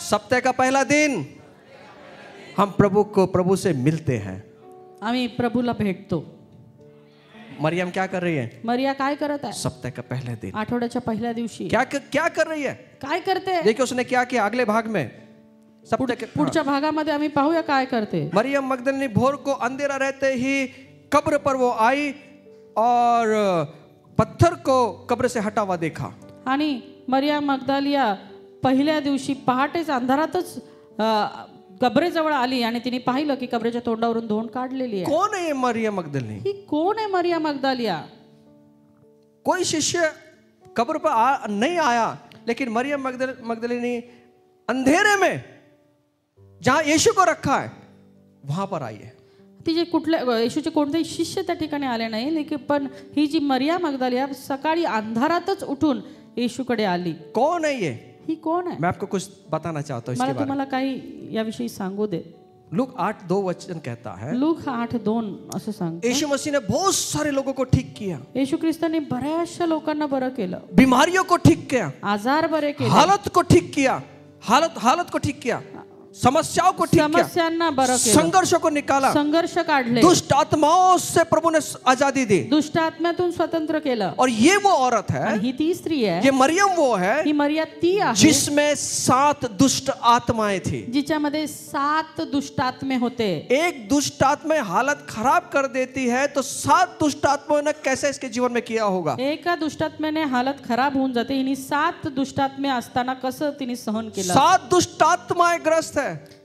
सप्ताह का पहला दिन हम प्रभु से मिलते हैं। आम्ही प्रभूला भेटतो. मरियम क्या कर रही है? मरिया काय करत आहे? सप्ताह का पहले दिन आठवड्याच्या पहिल्या दिवशी क्या कर रही है? काय करते? देखिए उसने क्या किया अगले भाग में। सप्ताह के पुढच्या भागामध्ये आम्ही पाहूया काय करते. मरियम मगदलिनी भोर को अंधेरा रहते ही कब्र पर वो आई और पत्थर को कब्र से हटा हुआ देखा। आणि मरिया मगदलिया पहिल्या दिवशी पहाटेच अंधारातच कब्रेजवळ आली आणि तिने पाहिलं की कब्रेच्या तोंडावरून धोंड काढलेली आहे. कौन है ये मरियम मगदलिनी? ही कोण आहे मरिया मगदलिया? कोई शिष्य कब्र पर नहीं आया, लेकिन मरियम मगदलिनी अंधेरे में जहां यीशु को रखा है वहां पर आई है। तिचे कुठल्या येशूचे कोणतेही शिष्य त्या ठिकाणी आले नाही, लेकिन पण ही जी मरिया मगदलिया सकाळी अंधारातच उठून येशूकडे आली. कौन है ये? ही कोण आहे? मैं आपको कुछ बताना चाहता हूँ इसके मला बारे में। तुम्हाला काही याविषयी सांगू दे. लूक 8:2 कहता है, लूक 8:2 असं सांगतो, यीशु मसीह ने बहुत सारे लोगों को ठीक किया, येशू ख्रिस्ताने बऱ्याचशा लोकांना बरं केलं, बीमारियों को ठीक किया, आजार बरे केले, हालत को ठीक किया, हालत को ठीक किया, समस्याओं को ठीक किया, समस्यांना बरं केलं, संघर्षों को निकाला, संघर्ष काढले, दुष्ट आत्माओं से प्रभु ने आजादी दी। दुष्ट आत्म्यातून स्वतंत्र केलं. और ये वो औरत है, आणि ही ती स्त्री आहे, ये मरियम वो है ही मरिया ती आहे जिसमें 7 दुष्ट आत्माएं थी। जिच्यामध्ये 7 दुष्टात्मे होते. एक दुष्ट आत्मा हालत खराब कर देती है, तो 7 दुष्ट आत्माओं ने कैसे इसके जीवन में किया होगा? एका दुष्टात्म्याने हालत खराब होऊन जाते. हिने 7 दुष्टात्मे असताना कसं तिने सहन केलं. 7 दुष्ट आत्माएं ग्रस्त है।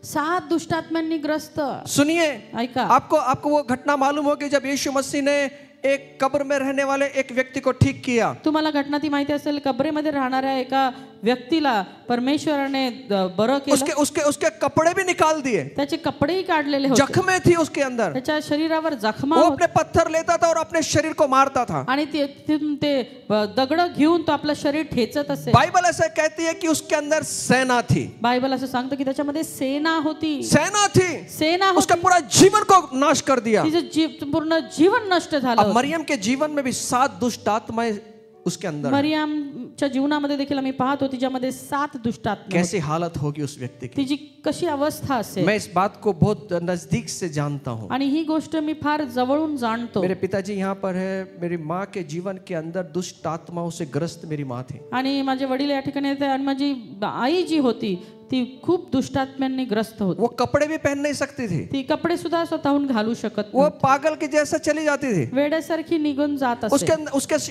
7 दुष्टात्म्यांनी ग्रस्त. सुनिए, ऐका, आपको वो घटना मालूम होगी जब यीशु मसीह ने एक कब्र में रहने वाले एक व्यक्ति को ठीक किया। तुम्हाला घटना ती माहिती असेल, कब्रेमध्ये राहणाऱ्या एका व्यक्तीला परमेश्वराने बरं केलं. उसके कपड़े भी निकाल दिए, त्याचे कपडेही काढलेले होते, जख्में थी उसके अंदर, त्याच्या शरीरावर जखमा वो होत्या अपने पत्थर लेता था और अपने शरीर को मारता था। आणि तिथून ते दगड घेऊन तो आपलं शरीर ठेचत असे. बाइबल ऐसा कहती है कि उसके अंदर सेना थी, बायबल असं सांगतं की त्याच्यामध्ये सेना होती. सेना थी, होती. उसका पूरा जीवन को नाश कर दिया। तिचं पूर्ण जीवन नष्ट झालं. अब मरियम के जीवन में भी 7 दुष्ट आत्माएं उसके अंदर। मरियमच्या जीवनामध्ये देखील आम्ही पाहतो तिच्यामध्ये 7 दुष्टात्मा. कैसी हालत होगी उस व्यक्ति की, तिची कशी अवस्था असेल. मैं इस बात को बहुत नजदीक से जानता हूँ। आणि ही गोष्ट मी फार जवळून जाणतो. मेरे पिताजी यहाँ पर है, मेरी माँ के जीवन के अंदर दुष्ट आत्माओं से ग्रस्त मेरी माँ थी। आणि माझे वडील या ठिकाणी येते आणि माझी आई जी होती ती खूप दुष्टात्म्यांनी ग्रस्त होती. वो कपड़े भी पहन नहीं सकती थी, ती कपडे सुद्धा स्वतःहून घालू शकत वो नव्हती. पागल की जैसा चली जाती थी। वेड्यासारखी निघून जात असे.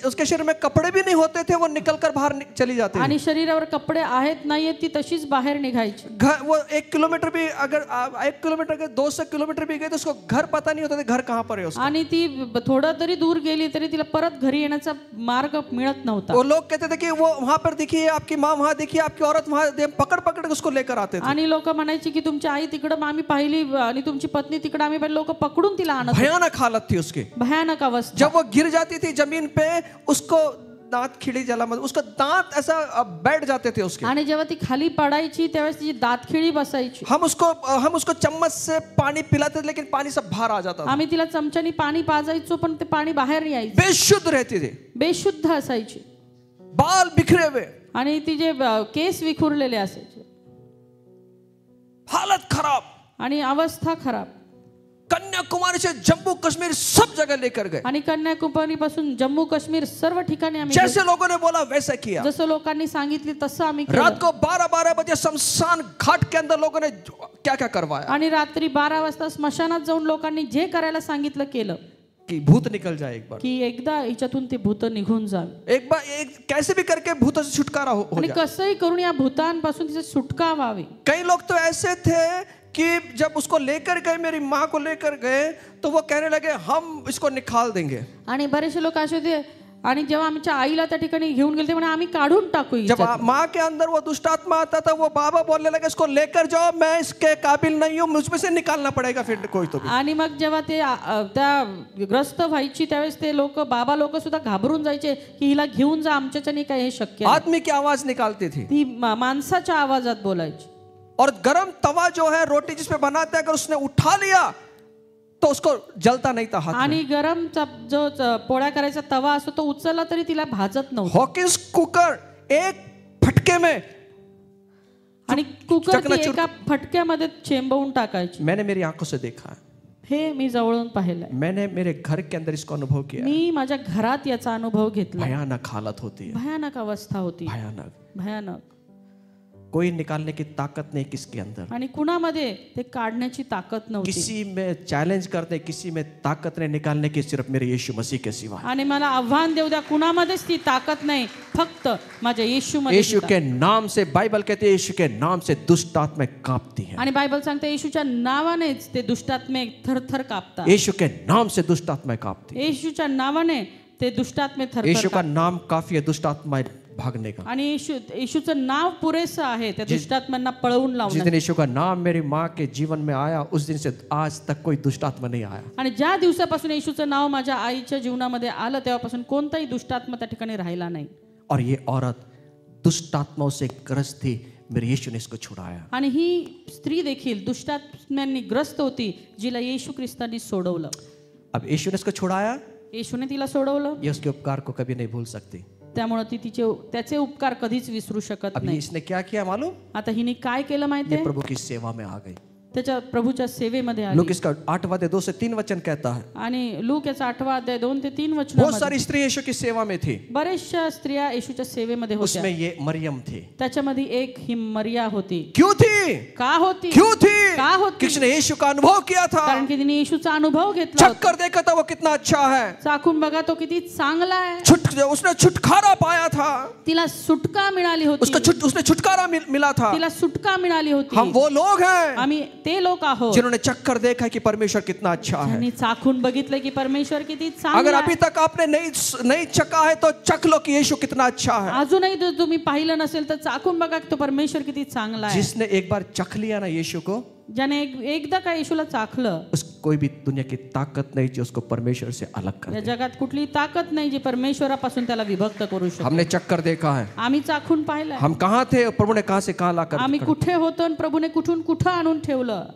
उसके शरीर में कपड़े भी नहीं होते थे, वो निकल कर बाहर चली जाती थी। आणि शरीरावर कपडे आहेत नाहीये ती तशीच बाहेर निघायची. वो 1 किलोमीटर भी अगर 1 किलोमीटर के 200 किलोमीटर भी गए तो उसको घर पता नहीं होता था घर कहाँ पर है उसका। आणि ती थोडं तरी दूर गेली तरी तिला परत घरी येण्याचा मार्ग मिळत नव्हता. वो लोग कहते थे कि वो वहां पर दिखिए, आपकी माँ वहां दिखिए, आपकी औरत वहां, पकड़ पकड़ के उसको लेकर आते थे। आणि लोक म्हणायची की तुमची आई तिकडं आम्ही पाहिली आणि तुमची पत्नी तिकडं आम्ही पाहिली. लोक पकडून तिला आणत. भयानक हालत थी उसकी, भयानक अवस्था. जब वो गिर जाती थी जमीन पे, उसको दांत खिड़ी जला, मतलब उसका दांत ऐसा बैठ जाते थे उसके। आणि जेव्हा ती खाली पडायची त्यावेळेस तिची दातखिळी बसायची. हम उसको चम्मच से पानी पिलाते थे, लेकिन पानी सब बाहर आ जाता था। आम्ही तिला चमच्यानी पाणी पाजायचो पण ते पाणी बाहेर यायचं. बेशुद्ध रहती थी, बेशुद्ध असायची बाल बिखरे हुए, आणि तिचे केस विखुरलेले असायचे. हालत खराब आणि अवस्था खराब. कन्याकुमारी से जम्मू कश्मीर सब जगह लेकर गए। आणि कन्याकुमारी पासून जम्मू काश्मीर सर्व ठिकाणी आम्ही जैसे लोगों ने बोला वैसा किया। जसं लोकांनी सांगितले तसं आम्ही रात केलं. को 12-12 बजे शमशान घाट के अंदर लोगों ने क्या क्या करवाया आणि रात्री 12 वाजता स्मशानात जाऊन लोकांनी जे करायला सांगितलं केलं. कि भूत निकल जाए एक बार, की एकदा हिच्यातून ते भूत निघून जावे. एक बार कैसे भी करके भूतों से छुटकारा हो आणि जाए। कसंही करून या भूतांपासून तिची सुटका व्हावी. कई लोग तो ऐसे थे कि जब उसको लेकर गए, मेरी माँ को लेकर गए, तो वो कहने लगे हम इसको निकाल देंगे। आणि बरेचसे लोक असे होते आणि जेव्हा आमच्या आईला त्या ठिकाणी घेऊन गेले म्हणे आम्ही काढून टाकू. जब माँ के अंदर वो दुष्ट आत्मा आता था, वो बाबा बोलने लगे इसको लेकर जाओ, मैं इसके काबिल नहीं हूँ, मुझमें से निकालना पड़ेगा फिर कोई तो भी। आणि मग जेव्हा ते त्या ग्रस्त व्हायची त्यावेळेस ते बाबा लोक सुद्धा घाबरून जायचे की हिला घेऊन जा, आमच्याच्याने काय हे शक्य नाही. आदमी की आवाज निकालती थी, ती माणसाच्या आवाजात बोलायची. और गरम तवा जो है रोटी जिसपे बनाते हैं, अगर उसने उठा लिया तो उसको जलता नहीं था हाथ में। आणि गरम जो पोळ्या करायचा तवा असतो तो उचलला तरी तिला भाजत नव्हतं. हॉकिंस कुकर एक फटके में, आणि कुकर ती एका फटक्यामध्ये चेंबवून टाकायची. मैंने मेरी आंखों से देखा है, हे मी जवळून पाहिलंय. मैंने मेरे घर के अंदर इसको अनुभव किया। मी माझ्या घरात याचा अनुभव घेतला. भयानक हालत होती है, भयानक अवस्था होती. भयानक, भयानक. कोई निकालने की ताकत नहीं किसके अंदर, आणि कुणामध्ये ते काढण्याची ताकद नव्हती. किसी में चैलेंज करते, किसी में ताकत नहीं निकालने की, सिर्फ मेरे यीशु मसीह के सिवा। आणि मला आव्हान देऊ द्या, कुणामध्येच ती ताकद नाही, फक्त माझ्या येशूमध्ये. यीशु के नाम से, बाइबल कहते हैं यीशु के नाम से दुष्ट आत्माएं कांपती हैं। आणि बायबल सांगते येशूच्या नावानेच ते दुष्टात्मे थरथर कापतात. यीशु के नाम से दुष्ट आत्माएं कांपती हैं। येशूच्या नावाने ते दुष्टात्मे थरथर यीशु का कापतात. नाम काफी है दुष्ट आत्माएं भागने का। आणि येशूचं नाव पुरेसं आहे त्या दुष्टात्म्यांना पळवून जिस लावण्याचं. दिन यीशु का नाम मेरी माँ के जीवन में आया, उस दिन से आज तक कोई दुष्ट आत्मा नहीं आया। आणि ज्या दिवसापासून येशूचं नाव माझ्या आईच्या जीवनामध्ये आलं तेव्हापासून कोणताही दुष्टात्मा त्या ठिकाणी राहिला नाही. और ये औरत दुष्ट आत्माओं से ग्रस्त थी, मेरे यीशु ने इसको छुड़ाया। आणि ही स्त्री देखील दुष्टात्म्यांनी ग्रस्त होती, जिला येशू ख्रिस्तांनी सोडवलं. अब यीशु ने इसको छुड़ाया, येशूने तिला सोडवलं, ये उसके उपकार को कभी नहीं भूल सकती। त्यामुळे ती त्याचे उपकार कधीच विसरू शकत अब नाही. इसने क्या किया मालूम? आता हिने काय केलं माहितीये? प्रभु की सेवा में आ गई। त्याच्या प्रभूच्या सेवेमध्ये आली. लूक इसका 8वां अध्याय 2 से 3 वचन कहता है, आणि लूक याचा 8वां अध्याय 2 ते 3 बहुत वचनामध्ये सारी स्त्री यीशु की सेवा में थी, बरेचशा स्त्रिया येशूच्या सेवेमध्ये होत्या. उसमें ये मरियम थी। त्याच्यामध्ये एक ही मरिया होती. क्यों थी? का होती? क्यों थी? का होती? क्योंकि उसने यीशु का अनुभव किया था, कारण की तिने येशूचा अनुभव घेतला होता. चक्कर देखा था वो कितना अच्छा है, चाखून बघा तो किती चांगला आहे. उसने छुटकारा पाया था, तिला सुटका मिळाली होती. उसने छुटकारा मिला था। तिला सुटका मिळाली होती. हम वो लोग हैं आम्ही ते लोक आहोत जिन्होंने चक्कर देखा है कि परमेश्वर कितना अच्छा है। ज्यांनी चाखून बघितलं की परमेश्वर किती चांगला अगर आहे. अभी तक आपने नहीं चखा है तो चख लो कि यीशु कितना अच्छा है। अजूनही जर तुम्ही पाहिलं नसेल तर चाखून बघा की तो परमेश्वर किती चांगला आहे. जिसने एक बार चख लिया ना यीशु को, ज्याने एकदा का येशूला चाखलं, उस कोई भी दुनिया की ताकत नहीं जो उसको परमेश्वर से अलग कर या दे। जगात कुठली ताकद नाही जी परमेश्वरापासून त्याला विभक्त करू शकते. हमने चक्कर देखा है, आम्ही चाखून पाहिलंय. हम कहाँ थे और प्रभु ने कहाँ से कहाँ लाकर। आम्ही कुठे होतो आणि प्रभूने कुठून कुठं आणून ठेवलं.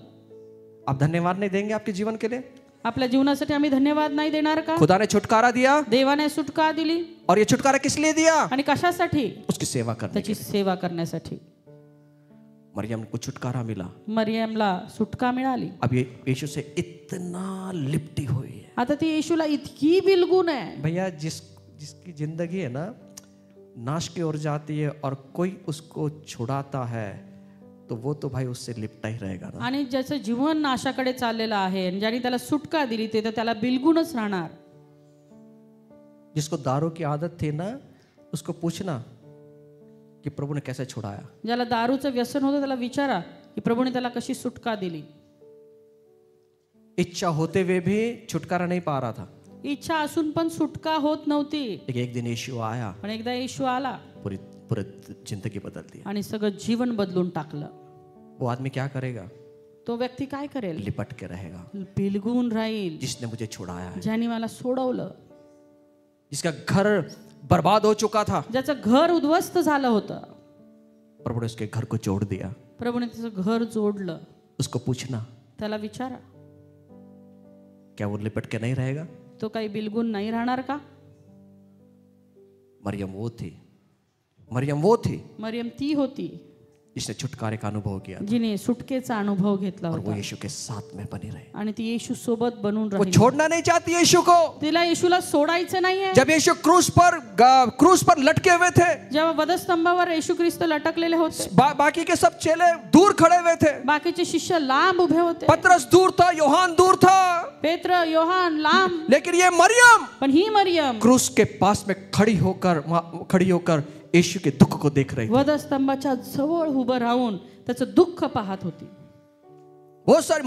आप धन्यवाद नहीं देंगे आपके जीवन के लिए? आपल्या जीवनासाठी आम्ही धन्यवाद नाही देणार का? खुदा ने छुटकारा दिया, देवाने सुटका दिली, और ये छुटकारा किस लिए दिया? आणि कशासाठी? उसकी सेवा करने त्याची के लिए। सेवा करण्यासाठी. मरियम को छुटकारा मिला, मरियमला सुटका मिळाली. अब ये यीशु से इतना लिपटी हुई है। आता ती येशूला इतकी बिलगुन आहे. भैया जिसकी जिंदगी है ना नाश की ओर जाती है और कोई उसको छुड़ाता है तो वो तो भाई उससे लिपटा ही रहेगा ना। आणि ज्याचं जीवन नाशाकडे चाललेलं आहे आणि ज्याने त्याला सुटका दिली ते तर त्याला बिलगुनच राहणार. जिसको दारू की आदत थी ना, उसको पूछना कि प्रभु ने कैसे छुड़ाया। ज्याला दारूचं व्यसन होतं त्याला विचारा की प्रभूने त्याला कशी सुटका दिली. इच्छा होते हुए भी छुटकारा नहीं पा रहा था, इच्छा असून पण सुटका होत नव्हती. एक दिन यीशु आया, पण एकदा येशू आला पूरी जिंदगी बदल दी। आणि सगळं जीवन बदलून टाकलं. वो आदमी क्या करेगा? तो व्यक्ती काय करेल? लिपट के रहेगा। बिलगुन राहील, जिसने मुझे छुड़ाया है, ज्याने मला सोडवलं, जिसका घर बर्बाद हो चुका था, ज्याचं घर उद्ध्वस्त झालं होतं, प्रभु ने उसके घर को जोड़ दिया। प्रभूने त्याचं घर जोडलं. उसको पूछना त्याला विचारा, क्या वो लिपट के नहीं रहेगा? तो काही बिलगुन नाही राहणार का? मरियम वो थी, मरियम वो थी मरियम ती होती जिसने छुटकारे का अनुभव किया था, जिने सुटकेचा अनुभव घेतला और वो होता यीशु के साथ में बनी रही। आणि ती येशू सोबत बनून वो राहिली. छोड़ना नहीं चाहती यीशु को। तिला येशूला सोडायचं नाहीये. जब यीशु क्रूस पर लटके हुए थे, जेव्हा वधस्तंभावर येशू ख्रिस्त लटकलेले होते, बाकी के सब चेले दूर खड़े हुए थे। बाकीचे शिष्य लांब उभे होते. पतरस दूर था, योहान दूर था, पेत्र, योहान लांब, लेकिन ये मरियम पण ही मरियम क्रूस के पास में खड़ी होकर यीशु के दुख को देख रही थी। वधस्तंभाच्या जवळ उभं राहून त्याचं दुःख पाहत होती. बहुत सारी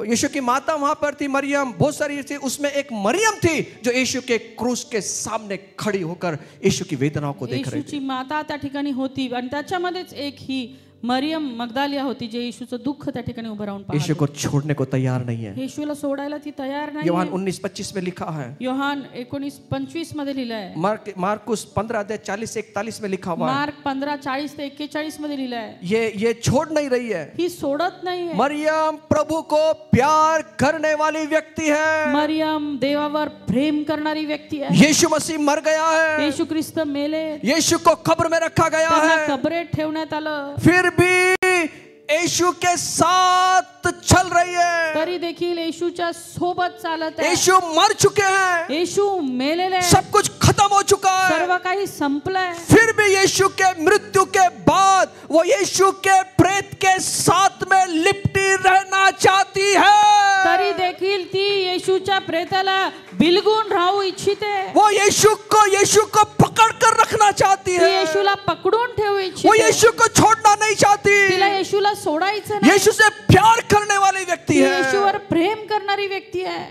यीशु की माता वहां पर थी, मरियम, बहुत सारी थी, उसमें एक मरियम थी जो यीशु के क्रूस के सामने खड़ी होकर यीशु की वेदनाओं को देख रही येशूची थी। माता त्या ठिकाणी होती आणि त्याच्यामध्येच एक ही मरियम मगदालिया होती जे येशूचं दुःख त्या ठिकाणी उभं राहून पाहत यीशु होती. को छोड़ने को तैयार नहीं है। येशूला सोडायला ती तयार नाही. योहान 19:25 में लिखा है, योहान 19:25 मध्ये लिहिलंय. मार्कुस 15 अध्याय 40 से 41 में लिखा हुआ है। मार्क 15:40 ते 41 मध्ये लिहिलंय. ये छोड़ नहीं रही है। ही सोडत नाहीये. मरियम प्रभु को प्यार करने वाली व्यक्ति है। मरियम देवावर प्रेम करणारी व्यक्ती आहे. यीशु मसीह मर गया है, येशू ख्रिस्त मेले, यीशु को कब्र में रखा गया त्यांना है, कबरेत ठेवण्यात आलं, फिर भी यीशु के साथ चल रही है। तरी देखील येशूच्या सोबत चालत आहे. यीशु मर चुके हैं, येशू मेलेले आहे. सब कुछ खत्म हो चुका है, सर्व काही संपलंय. फिर भी यीशु के मृत्यु के बाद वो यीशु के प्रेत के साथ में लिपटी रहना चाहती है। तरी देखील ती येशूच्या प्रेताला बिलगून राहू इच्छिते. वो यीशु को पकड़ कर रखना चाहती ती है। येशूला पकडून ठेवू वो इच्छिते. यीशु को छोड़ना नहीं चाहती। तिला येशूला सोडायचं नाही. यीशु से प्यार करने वाली व्यक्ति ती है। येशूवर प्रेम करणारी व्यक्ती आहे.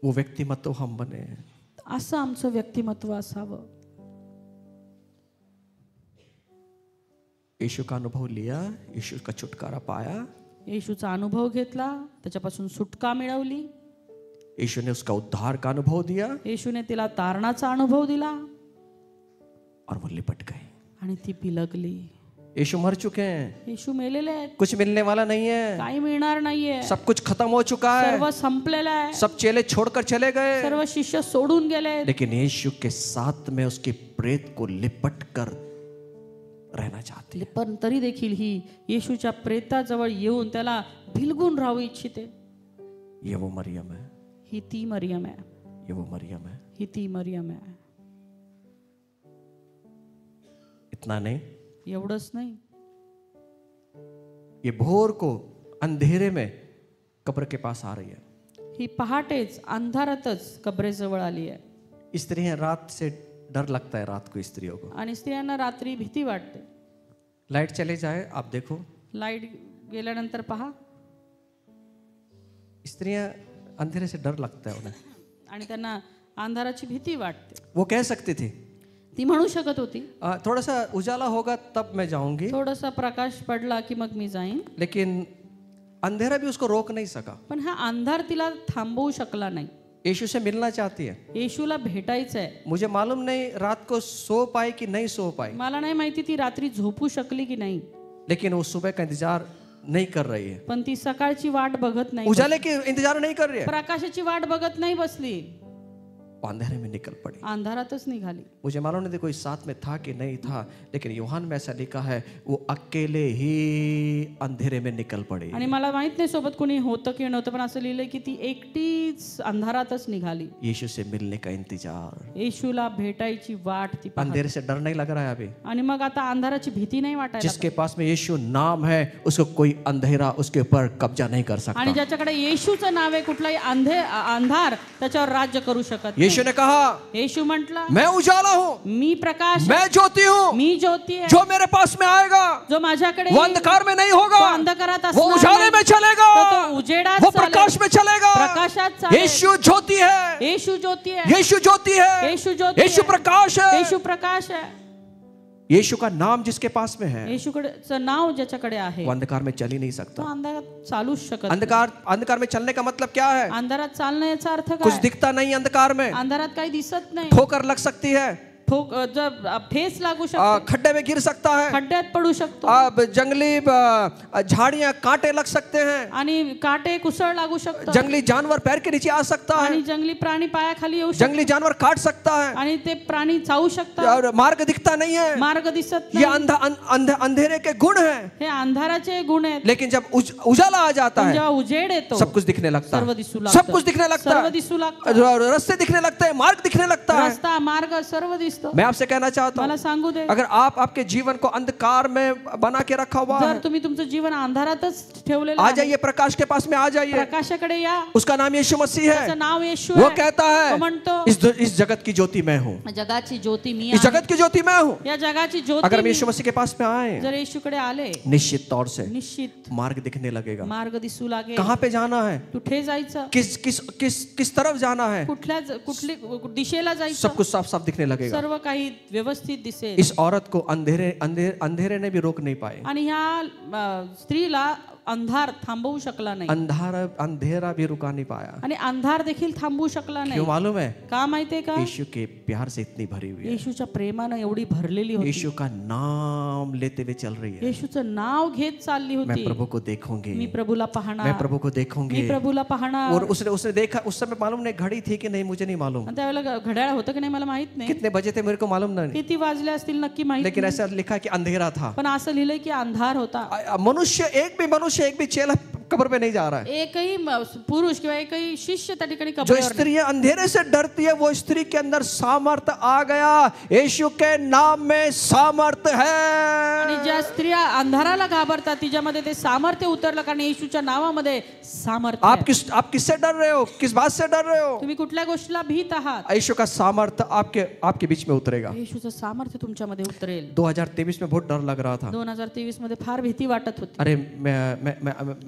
वो व्यक्तिमत्व हम बने। असं आमचं व्यक्तिमत्व असावं. यीशु का अनुभव लिया, यीशु का छुटकारा पाया, येशूचा अनुभव घेतला, त्याच्यापासून सुटका मिळवली, यीशु ने उसका उद्धार का अनुभव दिया येशूने तिला तारणाचा अनुभव दिला और वो लिपट गई। आणि ती बिलगली। यीशु मर चुके हैं, येशू मेलेले आहेत, कुछ मिलने वाला नहीं है, काही मिळणार नाहीये, सब कुछ खत्म हो चुका है, सर्व संपलेलं आहे, सब चेले छोड़कर चले गए। सर्व शिष्य सोडून गेले, लेकिन यीशु के साथ में उसके प्रेत को लिपट कर रहना चाहती है। पण तरी देखील ही येशूच्या प्रेताजवळ येऊन त्याला भिलगून राहू इच्छिते। ये वो मरियम है, ही ती मरियम आहे, ये वो मरियम है। ही ती मरियम आहे। इतना नहीं, एवढंच नाही, ये भोर को अंधेरे में कब्र के पास आ रही है। ही पहाटेच अंधारातच कबरेजवळ आली आहे। स्त्रियां रात से डर लगता है, रात को स्त्रियों को। आणि स्त्रियांना रात्री भीती वाटते। लाइट चले जाए, आप देखो लाईट गेल्यानंतर पहा, स्त्रियां अंधेरे से डर लगता है उन्हें। आणि त्यांना अंधाराची भीती वाटते। वो कह सकती थी ती म्हणू शकत होती, थोड़ा सा उजाला होगा तब मैं जाऊंगी, थोडासा प्रकाश पडला की मग मी जाईन। लेकिन अंधेरा भी उसको रोक नहीं सका। पण हा अंधार तिला थांबवू शकला नाही। यीशु से मिलना चाहती है। येशूला भेटायचंय। मुझे मालूम नहीं रात को सो पाई कि नहीं सो पाई, मला नाही माहिती ती रात्री झोपू शकली की नाही, लेकिन वो सुबह का इंतजार नहीं कर रही है, पण ती सकाळची वाट बघत नाही, उजाले की इंतजार नहीं कर रही है, प्रकाशाची वाट बघत नाही बसली, वो अंधेरे में निकल पड़ी। अंधारातच निघाली। मुझे मालूम नहीं कोई साथ में था कि नहीं था, लेकिन यूहन्ना में ऐसा लिखा है वो अकेले ही अंधेरे में निकल पड़ी। आणि मला माहित नाही सोबत कोणी होतं की नव्हतं, पण असं लिहिलंय की ती एकटीच अंधारातच निघाली। यीशु से मिलने का इंतजार, येशूला भेटायची वाट ती पाहत। अंधेरे से डर नहीं लग रहा है अभी। आणि मग आता अंधाराची भीती नाही वाटायला। जिसके पास में यीशु नाम है उसको कोई अंधेरा उसके ऊपर कब्जा नहीं कर सकता। आणि ज्याच्याकडे येशूचं नाव आहे कुठलाही अंधार त्याच्यावर राज्य करू शकत नाही। यीशु ने कहा येशू म्हटला, मैं उजाला हूँ, मी प्रकाश, मैं ज्योति हूँ, मी ज्योती आहे, जो मेरे पास में आएगा जो माझ्याकडे वो अंधकार में नहीं होगा, तो अंधकारात वो असणार उजाले नाही, में चलेगा, तो उजेडात वो चालेल, प्रकाश में चलेगा। प्रकाशात चालेल। यीशु ज्योति है, येशू ज्योती आहे, यीशु ज्योति है, येशू ज्योती यीशु आहे, प्रकाश है। येशू प्रकाश आहे। यीशु का नाम जिसके पास में है येशूचं नाव ज्याच्याकडे आहे वो अंधकार में चल ही नहीं तो सकता। अंधारात चालूच शकत नाही। अंधकार में चलने का मतलब क्या है? अंधारात चालण्याचा अर्थ कुछ काय? दिखता नहीं अंधकार में, अंधारात काही दिसत नाही, ठोकर लग सकती है, जब ठेस लागू शकतो, खड्डे में गिर सकता है, खड्ड्यात पडू शकतो, जंगली झाड़ियां कांटे लग सकते हैं, आणि काटे कुसळ लागू शकतो, जंगली जानवर पैर के नीचे आ सकता है, आणि जंगली प्राणी पायाखाली येऊ शकतो, जंगली जानवर काट सकता है, आणि ते प्राणी चावू शकतात, और मार्ग दिखता नहीं है। मार्ग दिसत ये नाही। अंधेरे के गुण हैं। हे अंधाराचे गुण आहेत। लेकिन जब उजाला आ जाता पण है जेव्हा उजेड येतो सब कुछ दिखने लगता सर्व है, दिसू लागतं, सब कुछ दिखने लगता सर्व है, दिसू लागतं, रास्ते दिखने लगते हैं, मार्ग दिखने लगता है। रस्ता मार्ग सर्व दिसतो। मैं आपसे कहना चाहता हूं, मला सांगू दे, अगर आप आपके जीवन को अंधकार में बना के रखा हुआ जर है, तुम्ही तुमचं जीवन अंधारातच ठेवलेलं आ आहे, जाइए प्रकाश के पास में, आ जाइए। प्रकाशाकडे या, उसका नाम यीशु मसीह त्याचं है। नाव येशू वो आहे। कहता तो है म्हणतो इस जगत की ज्योति मैं हूँ, जगाची ज्योती मी इस आहे। जगत की ज्योति मैं हूँ। या जगाची ज्योती अगर हम मी। यीशु मसीह के पास में आए जर येशूकडे आले निश्चित तौर से निश्चित मार्ग दिखने लगेगा। मार्ग दिसू लागेल, कहाँ पे जाना है, कुठे जायचं, किस किस किस किस तरफ जाना है, कुठली दिशेला सब जायचं, कुछ साफ साफ दिखने लगेगा। सर्व काही व्यवस्थित दिसेल। इस औरत को अंधेरे ने भी रोक नहीं पाए, आणि ह्या स्त्रीला अंधार थांबवू शकला नाही, अंधेरा भी रुका नहीं पाया। आणि अंधार देखील थांबवू शकला नाही। क्यों मालूम है? का माहितीये का? यीशु के प्यार से इतनी भरी हुई है, येशूच्या प्रेमानं एवढी भरलेली होती, यीशु का नाम लेते हुए चल रही है। येशूचं नाव घेत चालली मैं होती, प्रभु को देखूंगी, मी प्रभूला पाहणार, मैं प्रभु को मी देखूंगी। प्रभूला पाहणार। और उसने देखा, उस समय मालूम नहीं घड़ी थी कि नहीं, मुझे नहीं मालूम, आणि त्यावेळेला घड्याळ होतं की नाही मला माहित नाही, कितने बजे थे मेरे को मालूम नहीं, किती वाजले असतील नक्की माहित लेकिन नाही, ऐसा लिखा कि अंधेरा था। पण असं लिहिलंय की अंधार होता। मनुष्य एक भी चेला कब्र पे नहीं जा रहा है। एकही पुरुष किंवा एकही शिष्य त्या ठिकाणी जो कबरेवर स्त्रियां अंधेरे से डरती है वो स्त्री के अंदर सामर्थ आ गया, यीशु के नाम में सामर्थ है। आणि ज्या स्त्रिया अंधाराला घाबरतात तिच्यामध्ये ते सामर्थ्य उतरलं, कारण येशूच्या नावामध्ये सामर्थ्य आहे। आप किससे डर रहे हो, किस बात से डर रहे हो? तुम्ही कुठल्या गोष्टीला भीत आहात? यीशु का सामर्थ आपके बीच में उतरेगा। येशूचं सामर्थ्य तुमच्यामध्ये उतरेल। 2023 में बहुत डर लग रहा था, 2023 मध्ये फार भीती वाटत होती, अरे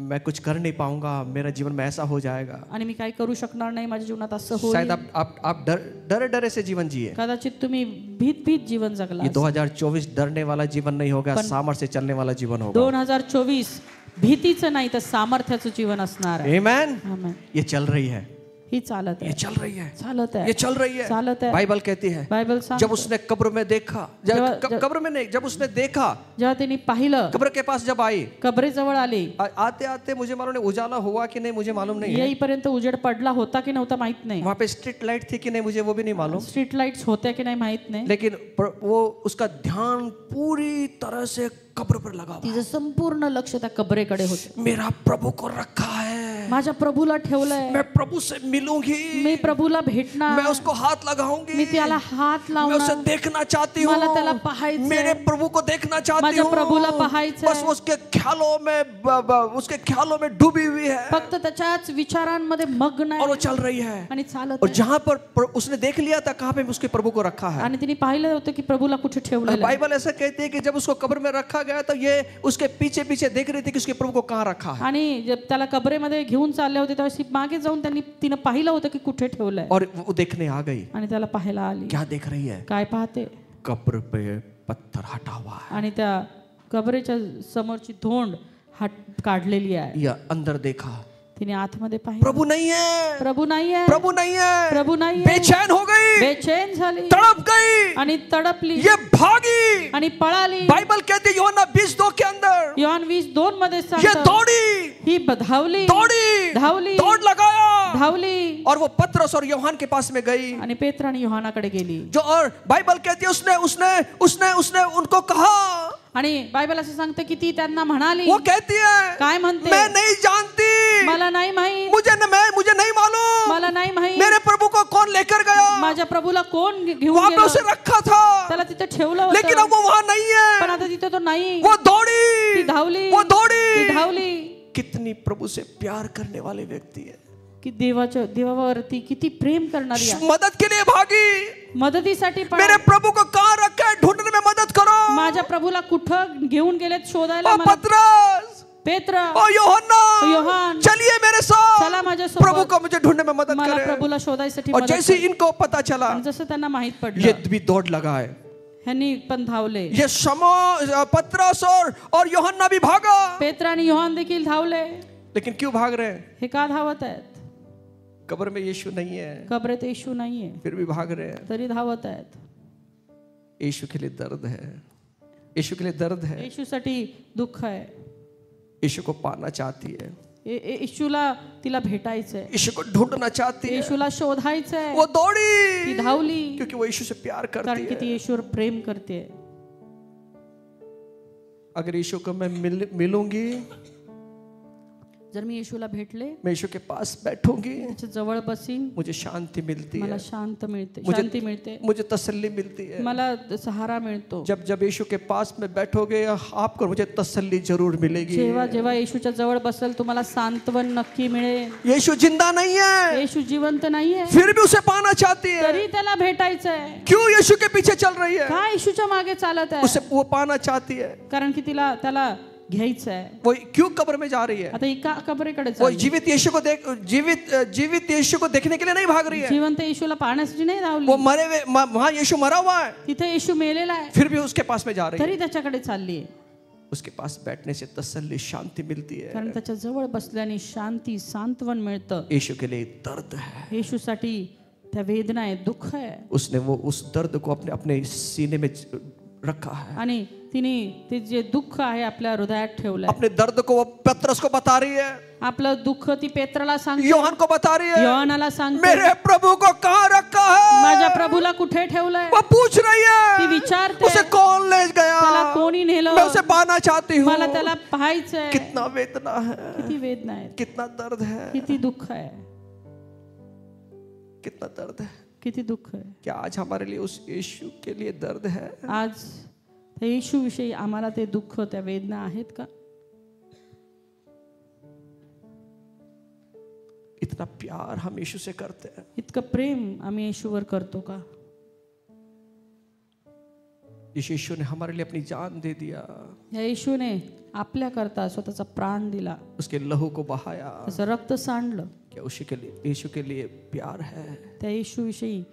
मैं कुछ कर नहीं पाऊंगा, मेरा जीवन में ऐसा हो जाएगा, आणि मी काय करू शकणार नाही, माझ्या जीवनात असं होईल। शायद आप डरे से जीवन जिए। कदाचित तुम्ही भीत जीवन जगला। ये 2024 डरने वाला जीवन नहीं होगा, सामर्थ्य से चलने वाला जीवन होगा। 2024 भीतीचं नाही तर सामर्थ्याचं जीवन असणार आहे। आमेन। आमेन। ये चल रही है, ही चालत ये आहे, चल रही है, चालत ये आहे, चल रही है। चालत आहे. बाइबल कहती है बायबल जब सांगतो उसने कब्र में देखा, कब्र में नहीं, जब उसने देखा, जेव्हा त्यांनी पाहिलं, कब्र के पास जब आई, कबरेजवळ आली, आते आते मुझे मालूम नहीं उजाला हुआ कि नहीं, मुझे मालूम नहीं है। येईपर्यंत उजेड पडला होता की नव्हता माहित नाही, वहां पे स्ट्रीट लाइट थी कि नहीं मुझे वो भी नहीं मालूम, स्ट्रीट लाईट्स होत्या की नाही माहित नाही, लेकिन वो उसका ध्यान पूरी तरह से कब्र पर लगा हुआ। तिचं संपूर्ण लक्ष त्या कबरेकडे होतं. मेरा प्रभु को रखा है, माझ्या प्रभूला ठेवलंय, मैं प्रभु से मिलूंगी, मी प्रभूला भेटणार, मैं उसको हात लगाऊंगी, मी त्याला हात मैं उसे लावणार, देखना चाहती हूँ, मला त्याला पाहायचंय, मेरे प्रभु को देखना चाहती माझ्या हूँ। प्रभूला पाहायचंय. बस वो उसके ख्यालों में उसके ख्यालों में डूबी हुई है फक्त त्याच्याच विचारांमध्ये मग्न और वो आहे चल रही है। आणि चालत और आहे. जहां पर उसने देख लिया था कहां पे उसके प्रभु को रखा है। आणि तिने पाहिलं होतं की प्रभूला कुठे ठेवलेलं आहे. बाइबल ऐसा कहती है कि जब उसको कब्र में रखा गया तो ये उसके पीछे पीछे देख रही थी कि उसके प्रभु को कहां रखा है। आणि जब त्याला कबरेमध्ये घेऊन चालले होते तेव्हा मागे जाऊन तिनं पाहिलं होतं की कुठे ठेवलंय, और वो देखने आ गई। आणि त्याला पाहायला आली. क्या देख रही है? काय पाहते? कब्र पे पत्थर हटा हुआ है। आणि त्या कबरेच्या समोरची धोंड काढलेली आहे. या अंदर देखा, तिने आतमध्ये पाहिलं, प्रभु नहीं है, प्रभू नाही आहे, प्रभु नहीं है, प्रभू नाही आहे. बेचैन हो गई, बेचैन झाली तड़प गई, आणि तडपली ये भागी। आणि पळाली. बाइबल कहती है यूहन्ना 20:2 के अंदर, योहान 20:2 मध्ये ये सांगतं, दौड़ी, ही धावली, धावली, दौड़ लगाया, धावली और वो पतरस और यूहन्ना के पास में गई। आणि पेत्र आणि योहानाकडे गेली. जो और बाइबल कहती है उसने उसने उसने उसने उनको कहा, आणि बायबल असं सांगतं की ती त्यांना म्हणाली, वो कहती है काय म्हणते, मैं नहीं जानती, मला नाही माहित, मुझे नहीं मालूम, मला नाही माहित, मेरे प्रभु को कौन लेकर गया, माझ्या प्रभूला कोण घेऊन वहां पे उसे गेलं, रखा था, त्याला तिथे ठेवलं लेकिन होतं, अब वो वहां नहीं पण है। आता तिथे तो नाही. वो ती दौड़ी, धावली, वो ती दौड़ी। धावली. कितनी प्रभु से प्यार करने वाले व्यक्ति है, की देवावरती किती प्रेम करणारी आहे. मदद के लिए भागी, मदतीसाठी मेरे प्रभु को कहां रखा है ढूंढने में मदद करो। माझ्या प्रभूला कुठं घेऊन गेलेत शोधायला. ओ पतरस, पेत्र, ओ यूहन्ना, योहान, चलिए मेरे साथ, चला माझ्यासोबत, प्रभु को मुझे ढूंढने में मदद मला करें। प्रभूला शोधायसाठी और मदत जैसे कर. इनको पता चला, आणि जसं त्यांना माहित ये पडलं, भी दौड़ लगा है, ह्यांनी पण धावले. ये पतरस और यूहन्ना भी भागा। पेत्र आणि योहान देखील धावले. लेकिन क्यों भाग रहे हैं? हे का धावत आहेत? कब्र में यीशु नहीं है, कबरेत येशू नाहीये, फिर भी भाग रहे हैं। तरी धावत आहेत. यीशु के लिए दर्द है, यीशु के लिए दर्द है, येशूसाठी दुःख आहे. यीशु को पाना चाहती है, येशूला तिला भेटायचंय, यीशु को ढूंढना चाहती है। येशूला शोधायचंय. वो दौड़ी ती धावली क्योंकि वो यीशु से प्यार कारण करती की ती है। येशूवर प्रेम करते. अगर यीशु को मैं मिलूंगी, जर मी येशूला भेटले, मैं यीशु के पास बैठूंगी, त्याच्या जवळ बसीन, मुझे शांति मिलती मला है, शांत मिळते, शांती मिळते, मुझे तसल्ली मिलती है। मला सहारा मिळतो. जब जब यीशु के पास में बैठोगे आपको मुझे तसल्ली जरूर मिलेगी। जेव्हा जेव्हा येशूच्या जवळ बसेल तुम्हाला सांत्वन नक्की मिळेल. यीशु जिंदा नहीं है, येशू जिवंत नाहीये, फिर भी उसे पाना चाहती है। तरी त्याला भेटायचंय. क्यों यीशु के पीछे चल रही है? का येशूच्या मागे चालत आहे? उसे वो पाना चाहती है। कारण की त्याला घ्यायचंय. वो क्यों कब्र में जा रही है? आता एका कबरेकडे वो चालली. जीवित यीशु को जीवित यीशु को देखने के लिए नहीं भाग रही है। जिवंत येशूला पाहण्यासाठी नाही धावली. वो मरे हुए वहां यीशु मरा हुआ है, तिथे येशू मेलेला आहे, फिर भी उसके पास में जा रही है। तरी त्याच्याकडे चालली आहे. उसके पास बैठने से तसल्ली शांति मिलती है। कारण त्याच्या जवळ बसल्याने शांती सांत्वन मिळतं. यीशु के लिए दर्द है, येशूसाठी त्या वेदना आहे, दुःख आहे. उसने वो उस दर्द को अपने अपने सीने में रखा है। आणि तिने ते जे दुःख आहे आपल्या हृदयात ठेवलंय. अपने दर्द को वो पतरस को बता रही है, आपलं दुःख ती पेत्राला सांगते, योहान को बता रही है, योहानाला सांगते, मेरे प्रभु को कहां रखा है? माझ्या प्रभूला कुठे ठेवलंय? वो पूछ रही ती है, विचारते, उसे कौन ले गया? त्याला कोणी नेलं? मैं उसे पाना चाहती हूँ। मला त्याला पाहायचंय. कितना वेदना है, किती वेदना आहे, कितना दर्द है, किती दुःख आहे, कितना दर्द है। किती दुःख आहे. क्या आज हमारे लिए उस यीशु के लिए दर्द है? आज त्या येशू विषयी आम्हाला ते दुःख, त्या वेदना आहेत का? इतना प्यार हम यीशु से करते हैं, इतकं प्रेम आम्ही येशूवर करतो का? इस यीशु ने हमारे लिए अपनी जान दे दिया, या येशूने आपल्या करता स्वतःचा प्राण दिला, उसके लहू को बहाया। त्याचं रक्त सांडलं. क्या यीशु के लिए प्यार है? त्या येशू विषयी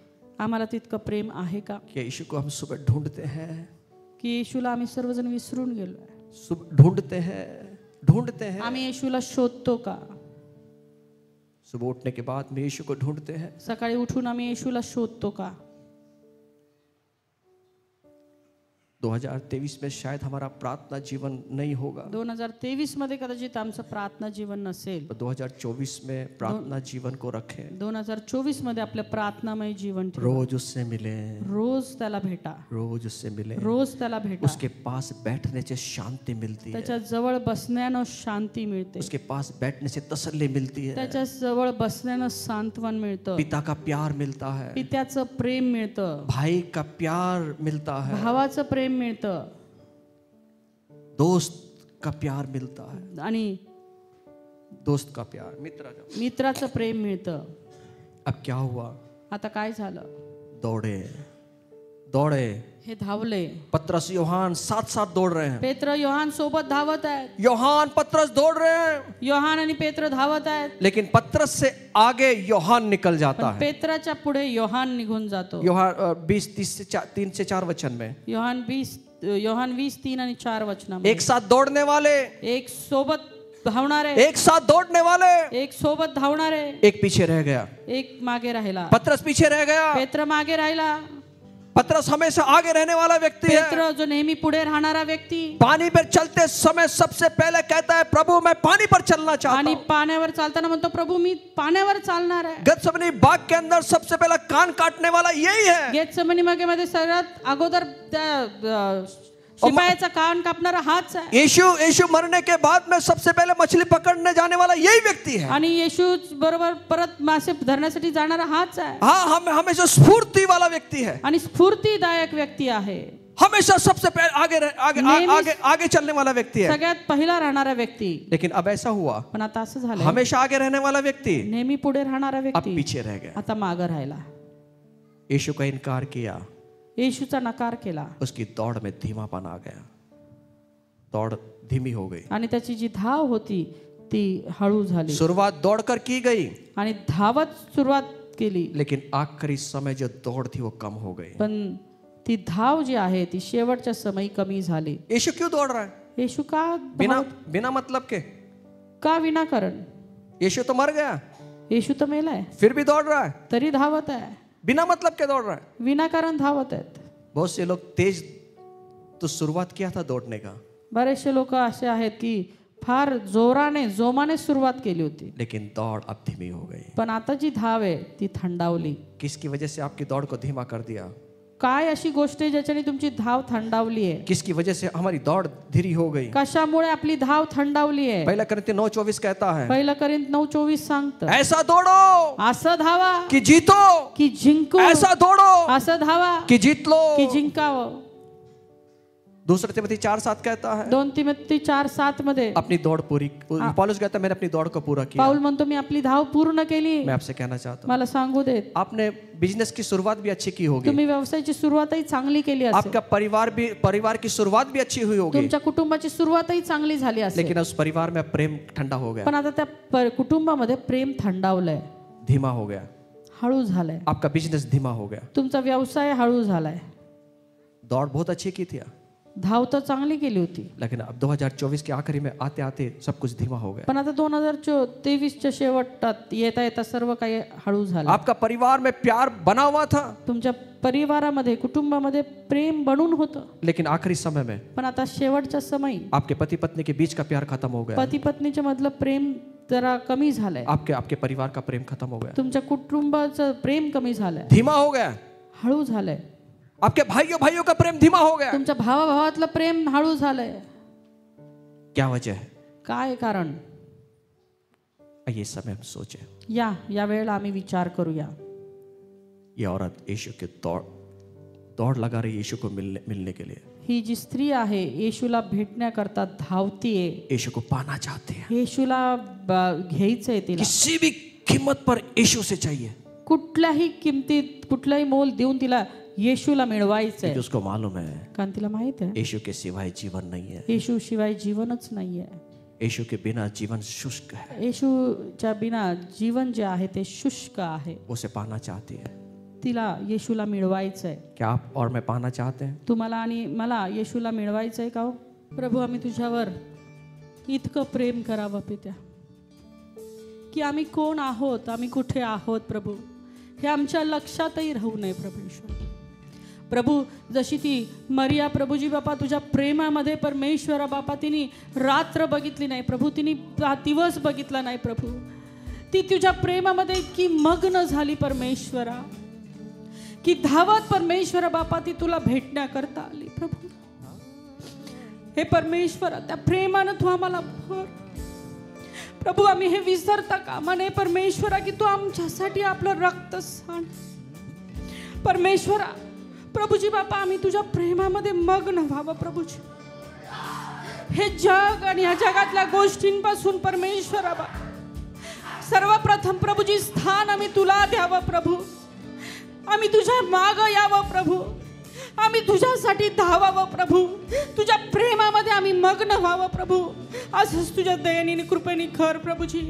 आम्हाला तितकं प्रेम आहे का? क्या यीशु को हम सुबह ढूंढते हैं? की येशूला आम्ही सर्वजण विसरून गेलोय. ढूंढते हैं आम्ही येशूला शोधतो का? सुबह उठने के बाद में यीशु को ढूंढते हैं। सकाळी उठून आम्ही येशूला शोधतो का? 2023 में शायद हमारा प्रार्थना जीवन नहीं होगा, 2023 मध्ये कदाचित आमचं प्रार्थना जीवन नसेल, 2024 में प्रार्थना जीवन को रखें। 2024 मध्ये आपलं प्रार्थनामय जीवन ठेवा. रोज उससे मिले, रोज त्याला भेटा, रोज उससे मिले, रोज त्याला भेटा. उसके पास बैठने से शांति मिलती है, त्याच्या जवळ बसण्यानं शांती मिळते, उसके पास बैठने से तसल्ली मिलती है, त्याच्या जवळ बसण्यानं सांत्वन मिळतं, पिता का प्यार मिलता है, पित्याचं प्रेम मिळतं, भाई का प्यार मिलता है, भावाचं प्रेम मिळतं, दोस्त का प्यार मिलता है, आणि दोस्त का प्यार, मित्राचं प्रेम मिळतं. अब क्या हुआ? आता काय झालं? दौड़े दौड़े, हे धावले. पतरस यूहान साथ साथ दौड़ रहे हैं, पेत्र योहान सोबत धावत आहेत, यूहान पतरस दौड़ रहे हैं, योहान आणि पेत्र धावत आहेत, लेकिन पतरस से आगे यूहान निकल जाता पण है। पेत्राच्या पुढे योहान निघून जातो. यूहान 3 से 4 वचन में, योहान 20, 3 आणि 4 वचनामध्ये, एक साथ दौड़ने वाले, एक सोबत धावणारे, एक साथ दौड़ने वाले, एक सोबत धावणारे, एक पीछे रह गया, एक मागे राहिला. पतरस पीछे रह गया। पेत्र मागे राहिला. पतरस हमेशा आगे रहने वाला व्यक्ति है। पेत्र जो नेहमी पुढे राहणारा व्यक्ति, पानी पर चलते समय सबसे पहले कहता है, प्रभु मैं पानी पर चलना चाहता आणि हूं। पाण्यावर चालताना म्हणतो, प्रभू मी पाण्यावर चालणार आहे. गतसमनी बाग के अंदर सबसे पहला कान काटने वाला यही है। गेतसेमनी मध्ये सगळ्यात अगोदर त्या शिपायाचा कान कापणारा हाच आहे. यीशु मरने के बाद में सबसे पहले मछली पकड़ने जाने वाला यही व्यक्ति है। आणि येशू बरोबर परत मासे धरण्यासाठी जाणारा हाच आहे. हाँ, हम हमेशा स्फूर्ति वाला व्यक्ति है, आणि स्फूर्तिदायक व्यक्ती आहे. हमेशा सबसे पहले आगे चलने वाला व्यक्ति है, सगळ्यात पहिला राहणारा व्यक्ती. लेकिन अब ऐसा हुआ, पण आता असं झालं, हमेशा आगे रहने वाला व्यक्ति नेहमी पुढे राहणारा अब व्यक्ती पीछे रह गया। आता मागे राहिला. यीशु का इनकार किया, येशूचा नकार केला, उसकी दौड़ में धीमापन आ गया, दौड़ धीमी हो गई, आणि त्याची जी धाव होती ती हळू झाली. शुरुआत दौड़कर की गई, आणि धावत सुरुवात केली, लेकिन आखिरी समय जो दौड़ थी वो कम हो गई। पण ती धाव जी आहे ती शेवटच्या समयी कमी झाली. यीशु क्यों दौड़ रहा है? येशू का बिना मतलब के? का विनाकारण? यीशु तो मर गया, येशू तर मेलाय, फिर भी दौड़ रहा है, तरी धावत आहे. बिना मतलब के दौड़ रहा है। विनाकारण धावत आहेत. बहुत से लोग तेज तो शुरुआत किया था दौड़ने का, बरेचसे लोक असे आहेत की फार जोमाने सुरुवात केली होती, लेकिन दौड़ अब धीमी हो गई। पण आता जी धाव आहे ती थंडावली. किसकी वजह से आपकी दौड़ को धीमा कर दिया? काय अशी गोष्ट आहे ज्याच्याने तुमची धाव थंडावली आहे? किसकी वजह से हमारी दौड़ धीरी हो गई? कशामुळे आपली धाव थंडावली आहे? पहला करंती 9:24 कहता है, पहिला करिंथ 9:24 सांगतं, ऐसा दौड़ो असं धावा कि जीतो, की जिंकू, ऐसा दौड़ो असं धावा कि जीत लो। की जिंकावं. दूसरा तिमोथी 4:7 कहता है, 2 तिमोथी 4:7 मध्ये अपनी दौड़ पूरी, पौलुस कहता है मैंने अपनी दौड़ को पूरा किया। पाऊल म्हणतो मी आपली धाव पूर्ण केली. मैं आपसे कहना चाहता हूँ, मला सांगू देत, आपने बिजनेस की शुरुआत भी अच्छी की होगी, तुम्ही व्यवसायाची सुरुवातही चांगली केली असेल, आपका परिवार की शुरुआत भी अच्छी हुई होगी, तुमच्या कुटुंबाची सुरुवातही चांगली झाली असेल, लेकिन उस परिवार में प्रेम ठंडा हो गया, पण आता त्या कुटुंबामध्ये प्रेम थंडावलंय, धीमा हो गया, हळू झालंय. आपका बिजनेस धीमा हो गया, तुमचा व्यवसाय हळू झालाय. दौड़ बहुत अच्छी की थी, धाव तर चांगली केली होती, लेकिन अब 2024 के आखिरी में आते आते सब कुछ धीमा हो गया। पण आता 2023च्या शेवटात येता सर्व काही हळू झालं. आपका परिवार में प्यार बना हुआ था, तुमच्या परिवारामध्ये कुटुंबामध्ये प्रेम बनून होतं, लेकिन आखिरी समय में पण आता शेवटच्या समयी आपके पति पत्नी के बीच का प्यार खत्म हो गया, पती पत्नीच्या मधलं प्रेम जरा कमी झालंय, आपके परिवार का प्रेम खत्म हो गया, तुमच्या कुटुंबाचं प्रेम कमी झालंय, धीमा हो गया, हळू झालंय. आपके भाइयों का प्रेम धीमा हो गया। तुमच्या भावाभावातलं प्रेम हळू झालंय. क्या वजह है? काय कारण? ये समय हम सोचे, या वेळेला आम्ही विचार करूया. ये औरत यीशु के दौड़ लगा रही यीशु को मिलने के लिए, ही जी स्त्री आहे येशूला भेटण्याकरता धावतीये, यीशु को पाना चाहती है, येशूला घ्यायचंय तिला, किसी भी कीमत पर यीशु से चाहिए, कुठल्याही किमतीत कुठलाही मोल देऊन तिला येशूला मिळवायचंय. क्योंकि उसको मालूम है कारण तिला माहित आहे यीशु के सिवाय जीवन नहीं है, येशू शिवाय जीवनच नाहीये, यीशु के बिना जीवन शुष्क है, येशूच्या बिना जीवन जे आहे ते शुष्क आहे. उसे पाना चाहती है। तिला येशूला मिळवायचंय. क्या आप और मैं पाना चाहते हैं? तुम्हाला आणि मला येशूला मिळवायचंय का हो? प्रभू आम्ही तुझ्यावर इतकं प्रेम करावं पित्या, की आम्ही कोण आहोत, आम्ही कुठे आहोत प्रभू, हे आमच्या लक्षातही राहू नये प्रभू ईश्वर. प्रभू जशी ती मरिया प्रभूजी बापा तुझ्या प्रेमामध्ये परमेश्वरा बापा तिने रात्र बघितली नाही प्रभू, तिने दिवस बघितला नाही प्रभू, ती तुझ्या प्रेमामध्ये इतकी मग्न झाली परमेश्वरा की धावत परमेश्वरा बापा ती तुला भेटण्याकरता आली प्रभू. हे परमेश्वरा त्या प्रेमानं तू आम्हाला भर प्रभू. आम्ही हे विसरता कामा नये परमेश्वरा की तू आमच्यासाठी आपलं रक्त सांड परमेश्वरा. प्रभूजी बापा आम्ही तुझ्या प्रेमामध्ये मग्न व्हावं प्रभूजी. हे जग आणि या जगातल्या गोष्टींपासून परमेश्वरा बापा सर्वप्रथम प्रभूजी स्थान आम्ही तुला द्यावं प्रभू. आम्ही तुझ्या मागं यावं प्रभू, आम्ही तुझ्यासाठी धावावं प्रभू, तुझ्या प्रेमामध्ये आम्ही मग्न व्हावं प्रभू. असंच तुझ्या दयेने कृपेने कर प्रभूजी.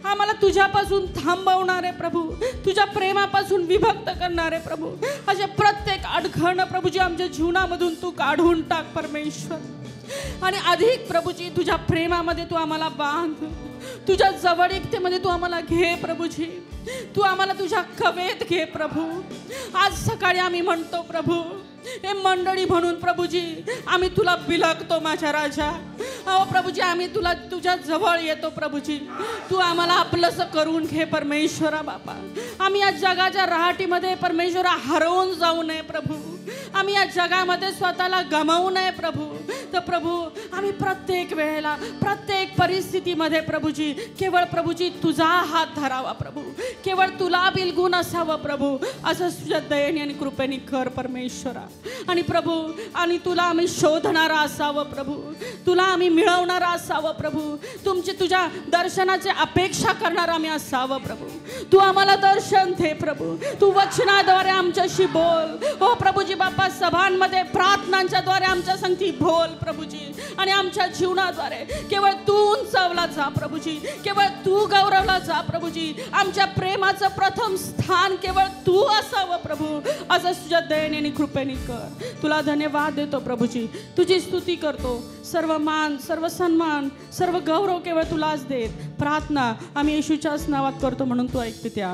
आम्हाला तुझ्यापासून थांबवणारे प्रभू, तुझ्या प्रेमापासून विभक्त करणारे प्रभू, अशा प्रत्येक अडखळणं प्रभूजी आमच्या जीवनामधून तू काढून टाक परमेश्वर. आणि अधिक प्रभूजी तुझ्या प्रेमामध्ये तू आम्हाला बांध, तुझ्या जवळीकतेमध्ये तू आम्हाला घे प्रभूजी. तू आम्हाला तुझ्या कवेत घे प्रभू. आज सकाळी आम्ही म्हणतो प्रभू, हे मंडळी म्हणून प्रभूजी आम्ही तुला बिलगतो माझ्या राजा. अहो प्रभूजी आम्ही तुला तुझ्या जवळ येतो प्रभूजी. तू आम्हाला आपलंसं करून घे परमेश्वरा बापा. आम्ही या जगाच्या रहाटीमध्ये परमेश्वरा हरवून जाऊ नये प्रभू. आम्ही या जगामध्ये स्वतःला गमावू नये प्रभू. तर प्रभू आम्ही प्रत्येक वेळेला प्रत्येक परिस्थितीमध्ये प्रभूजी केवळ प्रभूजी तुझा हात धरावा प्रभू, केवळ तुला बिलगून असावं प्रभू. असं तुझ्या दयेने आणि कृपेने कर परमेश्वरा. आणि प्रभू आणि तुला आम्ही शोधणारा असावं प्रभू, तुला आम्ही मिळवणारा असावं प्रभू, तुझ्या दर्शनाची अपेक्षा करणारा आम्ही असावं प्रभू. तू आम्हाला दर्शन दे प्रभू, तू वचनाद्वारे आमच्याशी बोल. हो प्रभूजी बाप्पा सभांमध्ये प्रार्थनांच्या द्वारे आमच्या संगती बोल प्रभूजी. आणि आमच्या जीवनाद्वारे केवळ तू उंचावला जा प्रभूजी, केवळ तू गौरवला जा प्रभूजी. आमच्या प्रेमाचं प्रथम स्थान केवळ तू असावं प्रभू. असं तुझ्या दयेने आणि कृपेने कर. तुला धन्यवाद देतो प्रभूजी, तुझी स्तुती करतो. सर्व मान, सर्व सन्मान, सर्व गौरव केवळ तुलाच देत. प्रार्थना आम्ही येशूच्याच नावात करतो म्हणून तू ऐकते त्या.